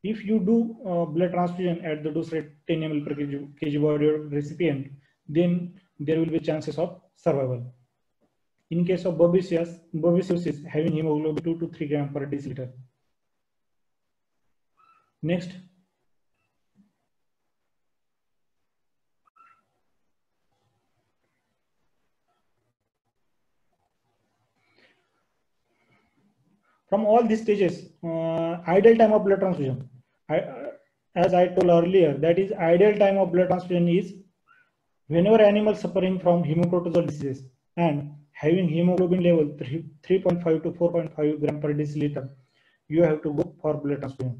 if you do blood transfusion at the dose rate 10 ml per kg body recipient, then there will be chances of survival. In case of babesiosis having hemoglobin 2 to 3 gram per deciliter. Next. From all these stages, ideal time of blood transfusion, as I told earlier, that is ideal time of blood transfusion is whenever animal suffering from hemoprotozoal disease and having hemoglobin level 3.5 to 4.5 gram per deciliter, you have to go for blood transfusion.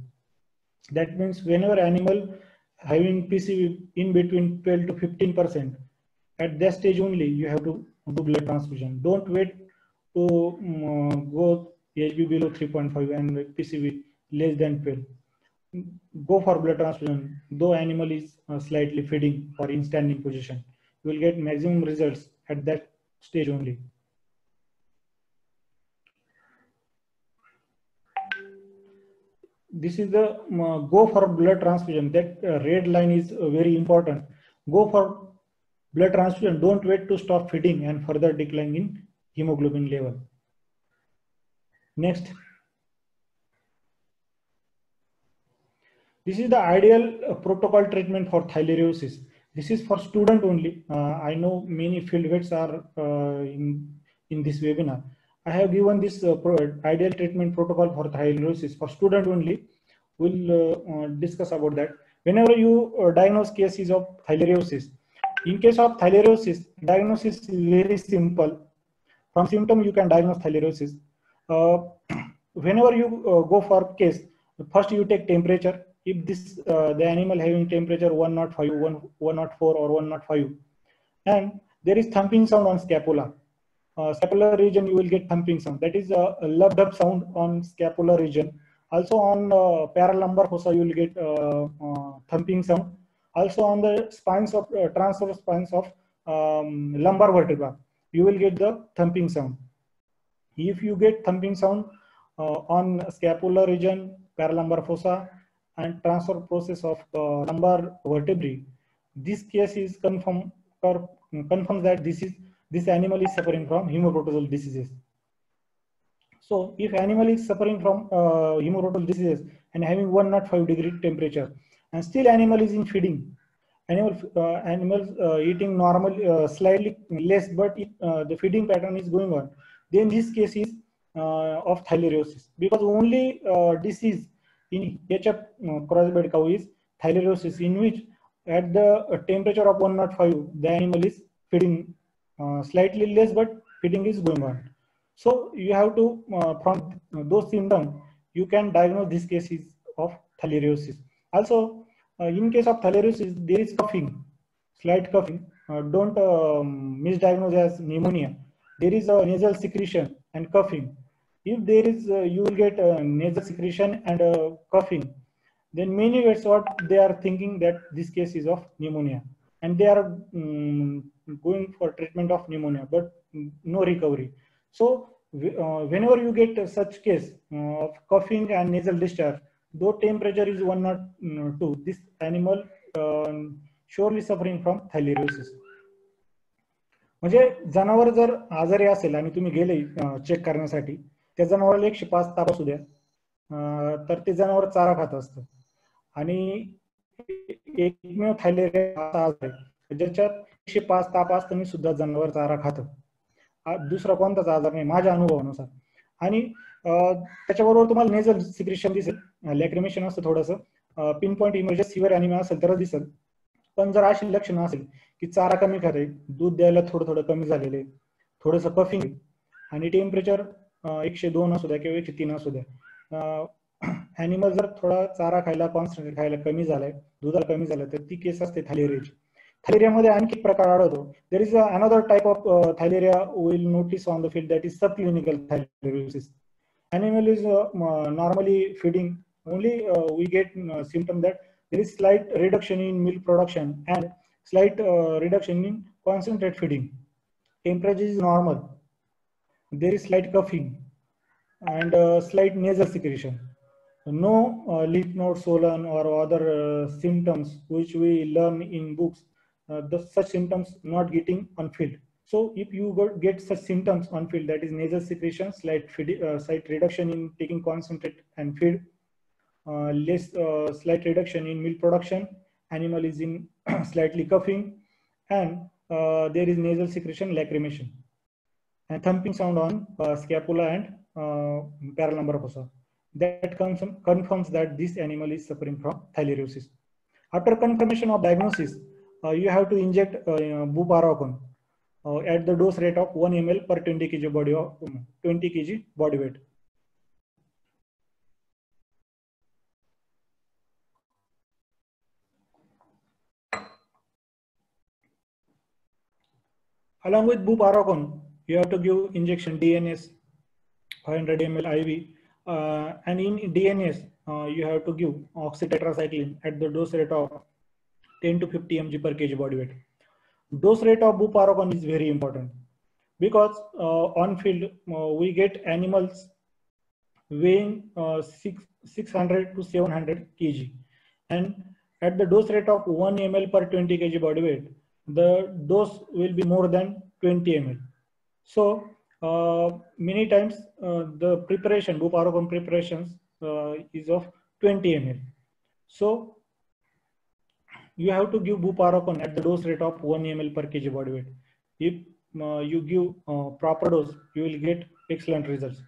That means whenever animal having PCV in between 12 to 15%, at that stage only you have to do blood transfusion. Don't wait to go HB below 3.5 and PCV less than 12. Go for blood transfusion, though animal is slightly feeding or in standing position. You will get maximum results at that stage only. This is the go for blood transfusion. That red line is very important. Go for blood transfusion. Don't wait to stop feeding and further decline in hemoglobin level. Next. This is the ideal protocol treatment for theileriosis. This is for student only. I know many field vets are in this webinar. I have given this ideal treatment protocol for theileriosis for student only. We'll discuss about that. Whenever you diagnose cases of theileriosis, in case of theileriosis, diagnosis is very simple. From symptom, you can diagnose theileriosis. Whenever you go for case, first you take temperature. If this the animal having temperature 105, 104 or 105, and there is thumping sound on scapula. Scapular region, you will get thumping sound. That is a lub dub sound on scapular region. Also on paralumbar fossa, you will get thumping sound. Also on the spines of transverse spines of lumbar vertebra, you will get the thumping sound. If you get thumping sound on scapular region, paralumbar fossa, and transfer process of lumbar vertebrae, this case is confirms that this animal is suffering from hematoproteroidal diseases. So if animal is suffering from hematoproteroidal diseases and having 105-degree temperature, and still animal is in feeding, animals eating normal, slightly less, but the feeding pattern is going on, then this case is of theileriosis, because only disease in HF crossbred cow is theileriosis, in which at the temperature of 105, the animal is feeding slightly less, but feeding is going on. So you have to, from those symptoms, you can diagnose these cases of theileriosis. Also, in case of theileriosis, there is coughing, slight coughing. Don't misdiagnose as pneumonia. There is a nasal secretion and coughing. If there is, you will get nasal secretion and coughing. Then many vets, what they are thinking that this case is of pneumonia, and they are going for treatment of pneumonia, but no recovery. So whenever you get such case of coughing and nasal discharge, though temperature is 102, this animal surely suffering from theileriosis. म्हणजे जनावर जर आजारी असेल आणि तुम्ही गेले check करण्यासाठी, त्या जनावराला 105 ताप असू द्या, तर ते जनावर चारा खात असतं, आणि एकमेव थायलेरिया असा आजार आहे ज्याच्यात 105 ताप असताना सुद्धा जनावर चारा खातं. दुसरा कोणताच आजार नाही माझ्या अनुभवानुसार. आणि त्याच्याबरोबर तुम्हाला नेझल सिक्रेशन दिसेल, लॅक्रिमेशन असतं थोडंसं, pin point emergency severe anaemia असेल तरच दिसेल. पण जर अशी लक्षणं असेल की चारा कमी खाते, दूध द्यायला थोडं थोडं कमी झालेले, थोडंसं कफिंग, आणि टेम्परेचर 102 असू द्या किंवा 103 असू द्या, ॲनिमल जर थोडा चारा खायला, कॉन्सन्ट्रेट खायला कमी झालाय, दुधाला कमी झालं, तर ती केस असते थायलेरियाची. थायलेरियामध्ये आणखी प्रकार आढळतो. There is another type of theileria will notice on the field, that is subclinical theileriosis. Animal is normally feeding, only we get symptom that there is slight reduction in milk production and slight reduction in concentrate feeding. Temperature is normal. There is slight coughing and slight nasal secretion. No lymph node swollen or other symptoms which we learn in books. Such symptoms not getting on field. So if you get such symptoms on field, that is nasal secretion, slight reduction in taking concentrate and feed, slight reduction in milk production, animal is in slightly coughing, and there is nasal secretion, lacrimation, and thumping sound on scapula and paralumbar fossa. That confirms that this animal is suffering from theileriosis. After confirmation of diagnosis, you have to inject buparacon at the dose rate of 1 ml per 20 kg body weight. Along with buparacon, you have to give injection DNS 500 ml IV, and in DNS you have to give oxytetracycline at the dose rate of 10 to 50 mg per kg body weight. Dose rate of buparacon is very important, because on field we get animals weighing 600 to 700 kg, and at the dose rate of 1 ml per 20 kg body weight, the dose will be more than 20 ml. So Many times the preparation, buparocon preparations is of 20 ml. So you have to give buparocon at the dose rate of 1 ml per kg body weight. If you give proper dose, you will get excellent results.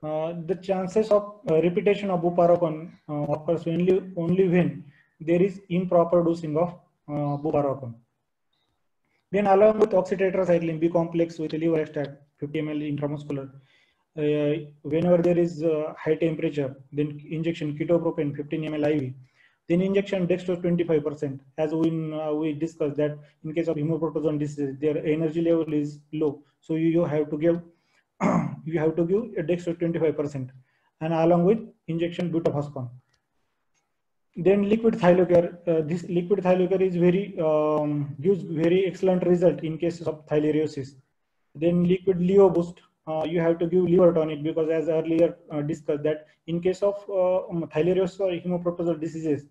The chances of repetition of buparocon occurs only when there is improper dosing of buparocon. Then along with oxytetracycline B complex with liver extract 50 ml intramuscular. Whenever there is high temperature, then injection ketoprofen 15 ml IV. Then injection dextrose 25%. As we discussed that in case of hemoprotozoan disease, their energy level is low, so you have to give you have to give a dextrose 25%, and along with injection butaphospon. Then liquid thylocare. This liquid thylocare is gives very excellent result in cases of thyloriosis. Then liquid Leo boost. You have to give liver tonic, because as earlier discussed that in case of thyloriosis or hemoprotozoal diseases,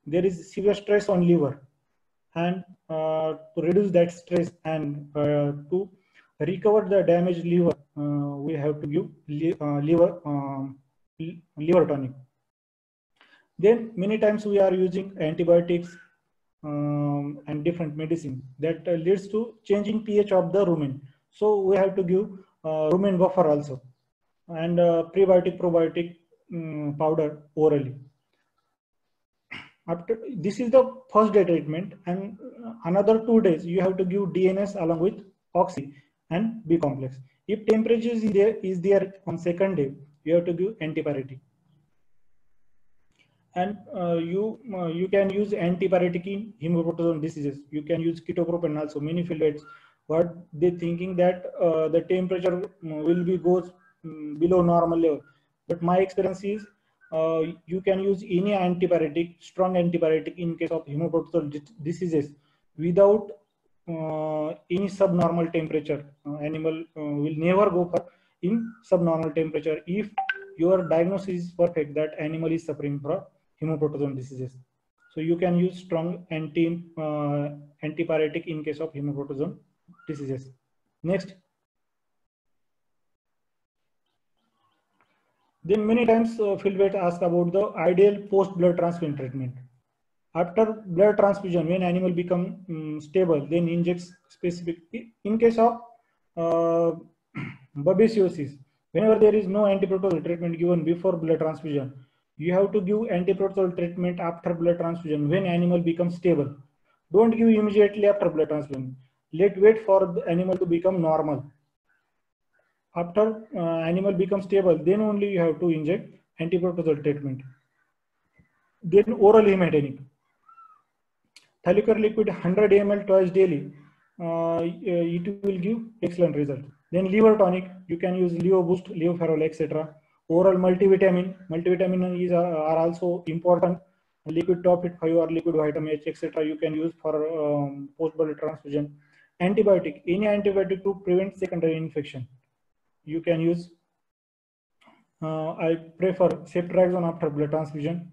there is severe stress on liver, and to reduce that stress and to recover the damaged liver, we have to give liver tonic. Then many times we are using antibiotics and different medicine that leads to changing pH of the rumen. So we have to give rumen buffer also, and prebiotic probiotic powder orally. After this is the first day treatment, and another 2 days you have to give DNS along with oxy and B complex. If temperature is there on second day, you have to give antipyretic. And you can use antipyretic in hemoprotozoan diseases. You can use ketoprofen also. Many fields what they thinking that the temperature will be goes below normal level, but my experience is you can use any antipyretic, strong antipyretic in case of hemoprotozoal diseases without any subnormal temperature. Animal will never go for in subnormal temperature if your diagnosis is perfect that animal is suffering from hemoprotozoan diseases. So you can use strong antipyretic in case of hemoprotozoan diseases. Next. Then many times fieldvet ask about the ideal post blood transfusion treatment. After blood transfusion, when animal become stable, then injects specific. In case of babesiosis, whenever there is no antiprotozoal treatment given before blood transfusion, you have to give antiprotozoal treatment after blood transfusion when animal becomes stable. Don't give immediately after blood transfusion. Wait for the animal to become normal. After animal becomes stable, then only you have to inject antiprotozoal treatment. Then oral hematinic. Thylocare liquid 100 ml twice daily. It will give excellent result. Then liver tonic, you can use Leo Boost, Leoferol, etc. Oral multivitamin. Multivitamin is are also important. Liquid Topit 5 or liquid vitamin H, etc. You can use for post-blood transfusion. Antibiotic, any antibiotic to prevent secondary infection. You can use. I prefer ceftriaxone after blood transfusion.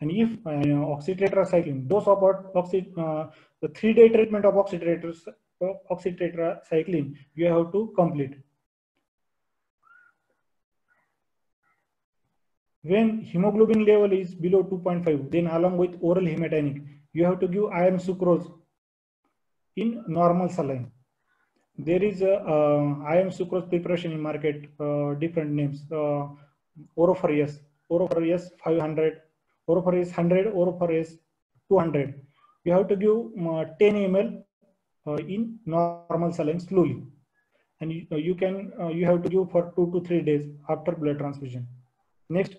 And if oxytetracycline, dose of the 3-day treatment of oxytetracycline, you have to complete. When hemoglobin level is below 2.5, then along with oral hematinic, you have to give iron sucrose in normal saline. There is a iron sucrose preparation in market, different names. Oroferase 500, Oroferase 100, Oroferase 200. You have to give 10 ml in normal saline slowly, and you have to give for 2 to 3 days after blood transfusion. Next.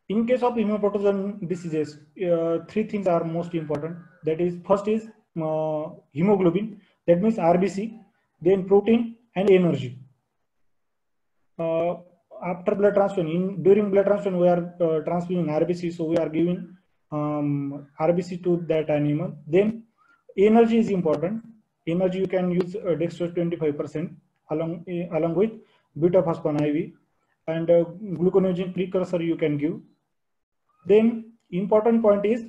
In case of hemoprotozoan diseases, 3 things are most important. That is, first is hemoglobin, that means RBC, then protein and energy. After blood transfusion, during blood transfusion, we are transfusing RBC, so we are giving RBC to that animal. Then energy is important. Energy you can use dextrose 25% along with butaphospon IV, and gluconeogen precursor you can give. Then important point is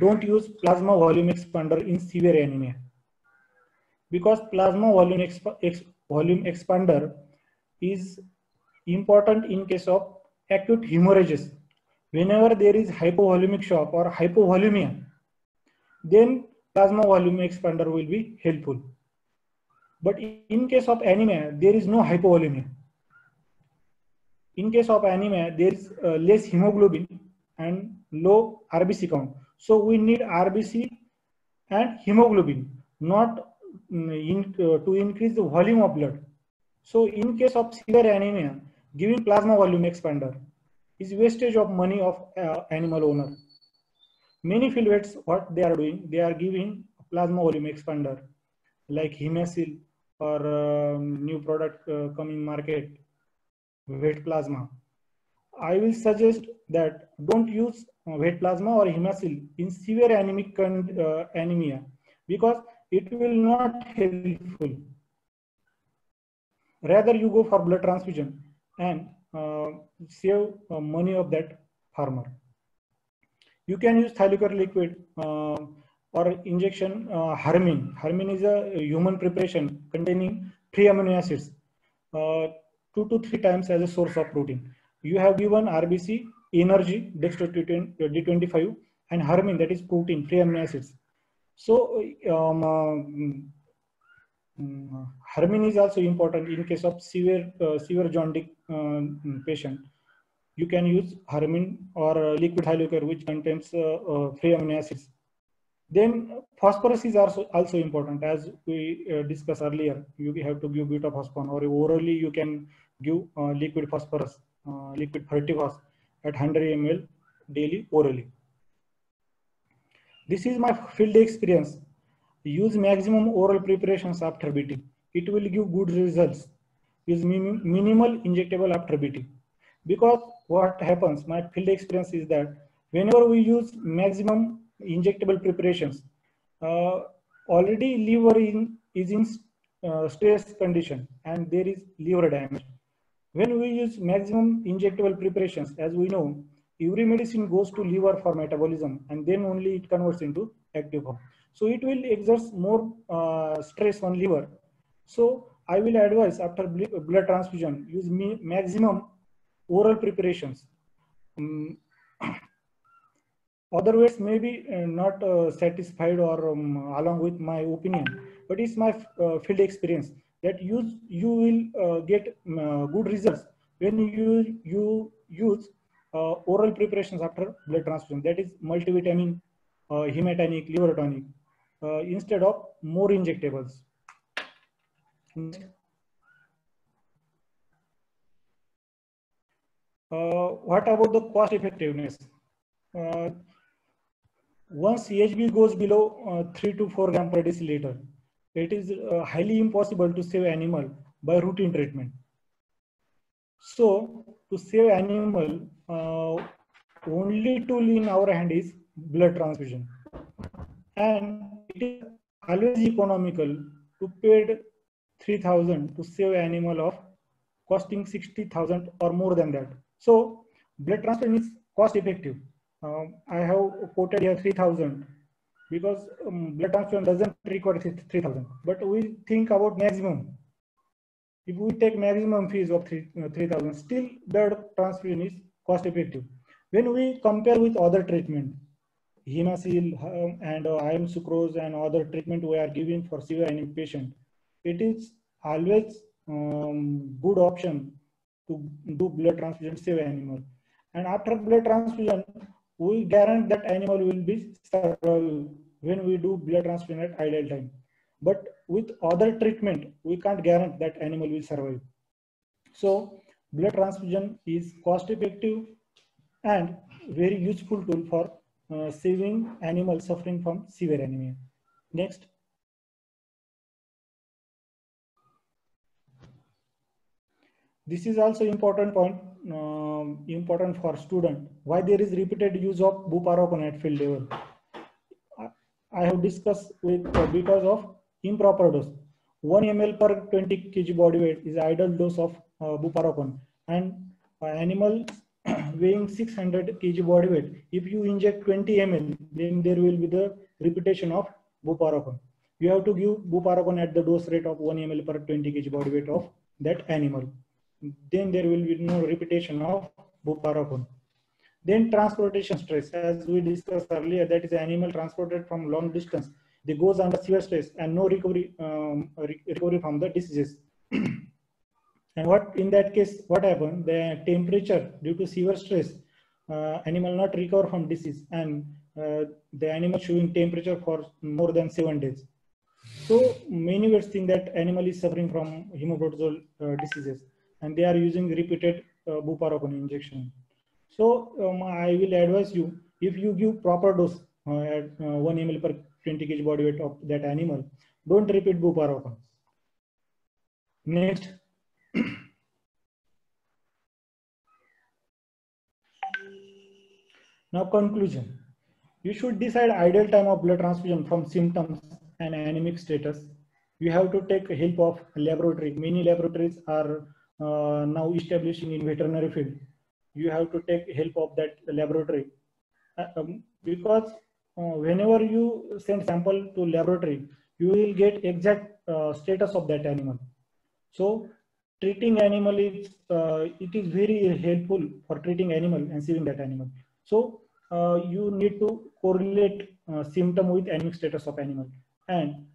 don't use plasma volume expander in severe anemia, because plasma volume expander is important in case of acute hemorrhages. Whenever there is hypovolumic shock or hypovolemia, then plasma volume expander will be helpful. But in case of anemia, there is no hypovolemia. In case of anemia, there is less hemoglobin and low RBC count. So we need RBC and hemoglobin, not to increase the volume of blood. So in case of severe anemia, giving plasma volume expander is wastage of money of animal owner. Many field vets, what they are doing, they are giving plasma volume expander like Hemacil or new product coming market, vet plasma. I will suggest that don't use vet plasma or Hemacil in severe anemic anemia, because it will not helpful. Rather, you go for blood transfusion and save money of that farmer. You can use thylakoid liquid or injection Harmin. Harmin is a human preparation containing 3 amino acids, 2 to 3 times as a source of protein. You have given RBC, energy, dextro D25, and Harmin, that is protein, 3 amino acids. So Harmin is also important in case of severe jaundice patient. You can use Harmin or liquid thylakoid, which contains 3 amino acids. Then phosphorus is also important, as we discussed earlier. You have to give beta-phosphon, or orally you can give liquid phosphorus, liquid fertivos at 100 ml daily orally. This is my field experience. Use maximum oral preparations after beating. It will give good results. Use minimal injectable after beating. Because what happens, my field experience is that whenever we use maximum injectable preparations, already liver is in stress condition and there is liver damage. When we use maximum injectable preparations, as we know, every medicine goes to liver for metabolism and then only it converts into active form. So it will exert more stress on liver. So I will advise after blood transfusion, use maximum oral preparations. Otherwise, maybe not satisfied or along with my opinion, but it's my field experience that you will get good results when you use oral preparations after blood transfusion. That is multivitamin, hematonic, liver tonic, instead of more injectables. What about the cost effectiveness? Once CHB goes below 3 to 4 gram per deciliter, it is highly impossible to save animal by routine treatment. So to save animal, only tool in our hand is blood transfusion. And it is always economical to pay 3,000 to save animal of costing 60,000 or more than that. So blood transfusion is cost effective. I have quoted here 3,000 because blood transfusion doesn't require 3,000, but we think about maximum. If we take maximum fees of 3,000, still blood transfusion is cost effective. When we compare with other treatment, Hemacil and iron sucrose and other treatment we are giving for severe anemic patient, it is always good option to do blood transfusion, save animal. And after blood transfusion, we guarantee that animal will be survival when we do blood transfusion at ideal time. But with other treatment, we can't guarantee that animal will survive. So blood transfusion is cost effective and very useful tool for saving animals suffering from severe anemia. Next. This is also important point, important for student. Why there is repeated use of buparocin at field level? I have discussed with because of improper dose. 1 ml per 20 kg body weight is ideal dose of buparocin, and animals weighing 600 kg body weight, if you inject 20 ml, then there will be the repetition of buparacon. You have to give buparacon at the dose rate of 1 ml per 20 kg body weight of that animal. Then there will be no repetition of buparacon. Then transportation stress, as we discussed earlier, that is animal transported from long distance. They goes under severe stress and no recovery from the diseases. And what in that case, what happened? The temperature due to severe stress, animal not recover from disease, and the animal showing temperature for more than 7 days. So many vets think that animal is suffering from hemoprodrosal diseases, and they are using repeated buparacon injection. So I will advise you, if you give proper dose at 1 ml per 20 kg body weight of that animal, don't repeat buparacon. Next. Now conclusion. You should decide ideal time of blood transfusion from symptoms and anemic status. You have to take help of laboratory. Many laboratories are now establishing in veterinary field. You have to take help of that laboratory because whenever you send sample to laboratory, you will get exact status of that animal. So treating animal is it is very helpful for treating animal and saving that animal. So you need to correlate symptom with anemic status of animal, and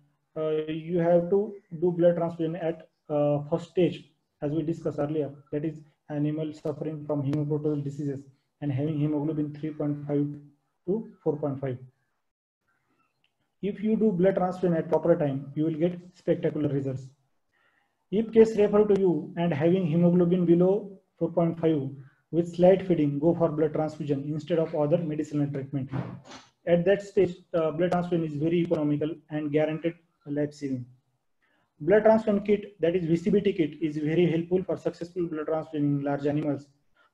you have to do blood transfusion at first stage, as we discussed earlier. That is animal suffering from hemoprodrosal diseases and having hemoglobin 3.5 to 4.5. If you do blood transfusion at proper time, you will get spectacular results. If case refer to you and having hemoglobin below 4.5 with slight feeding, go for blood transfusion instead of other medicinal treatment. At that stage, blood transfusion is very economical and guaranteed life-saving. Blood transfusion kit, that is VCBT kit, is very helpful for successful blood transfusion in large animals.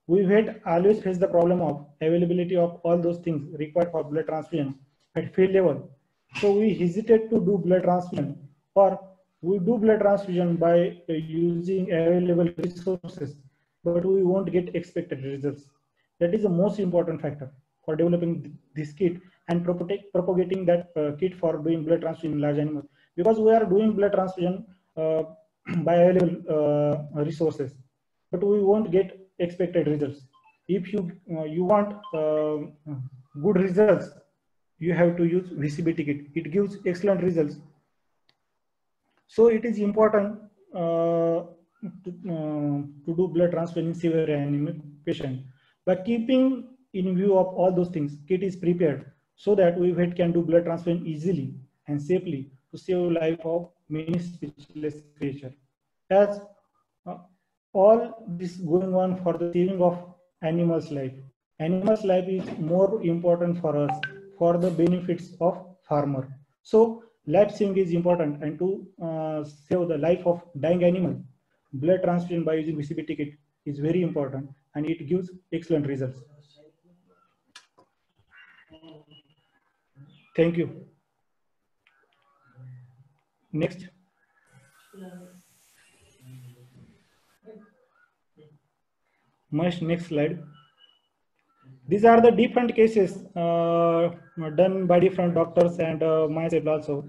We had always faced the problem of availability of all those things required for blood transfusion at field level. So we hesitate to do blood transfusion, or we do blood transfusion by using available resources, but we won't get expected results. That is the most important factor for developing this kit and propagating that kit for doing blood transfusion in large animals. Because we are doing blood transfusion by available resources, but we won't get expected results. If you want good results, you have to use VCBT kit. It gives excellent results. So it is important to do blood transfusion in severe anemic patient. By keeping in view of all those things, kit is prepared so that we vet can do blood transfusion easily and safely to save life of many speechless creatures. As all this going on for the saving of animals' life. Animals' life is more important for us for the benefits of farmer. So life saving is important, and to save the life of dying animal, blood transfusion by using VCBT kit is very important, and it gives excellent results. Thank you. Next. Next slide. These are the different cases done by different doctors and myself also.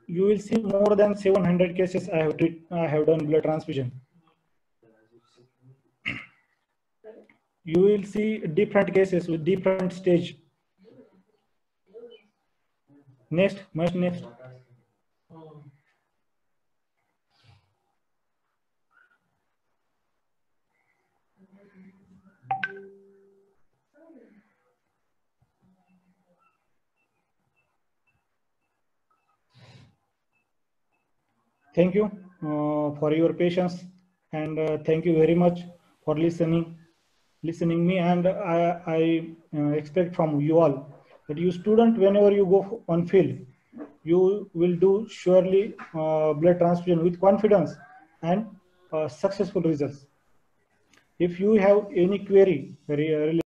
You will see more than 700 cases I have done blood transfusion. You will see different cases with different stage. Next. Thank you for your patience, and thank you very much for listening me. And I expect from you all that you student, whenever you go on field, you will do surely blood transfusion with confidence and successful results. If you have any query related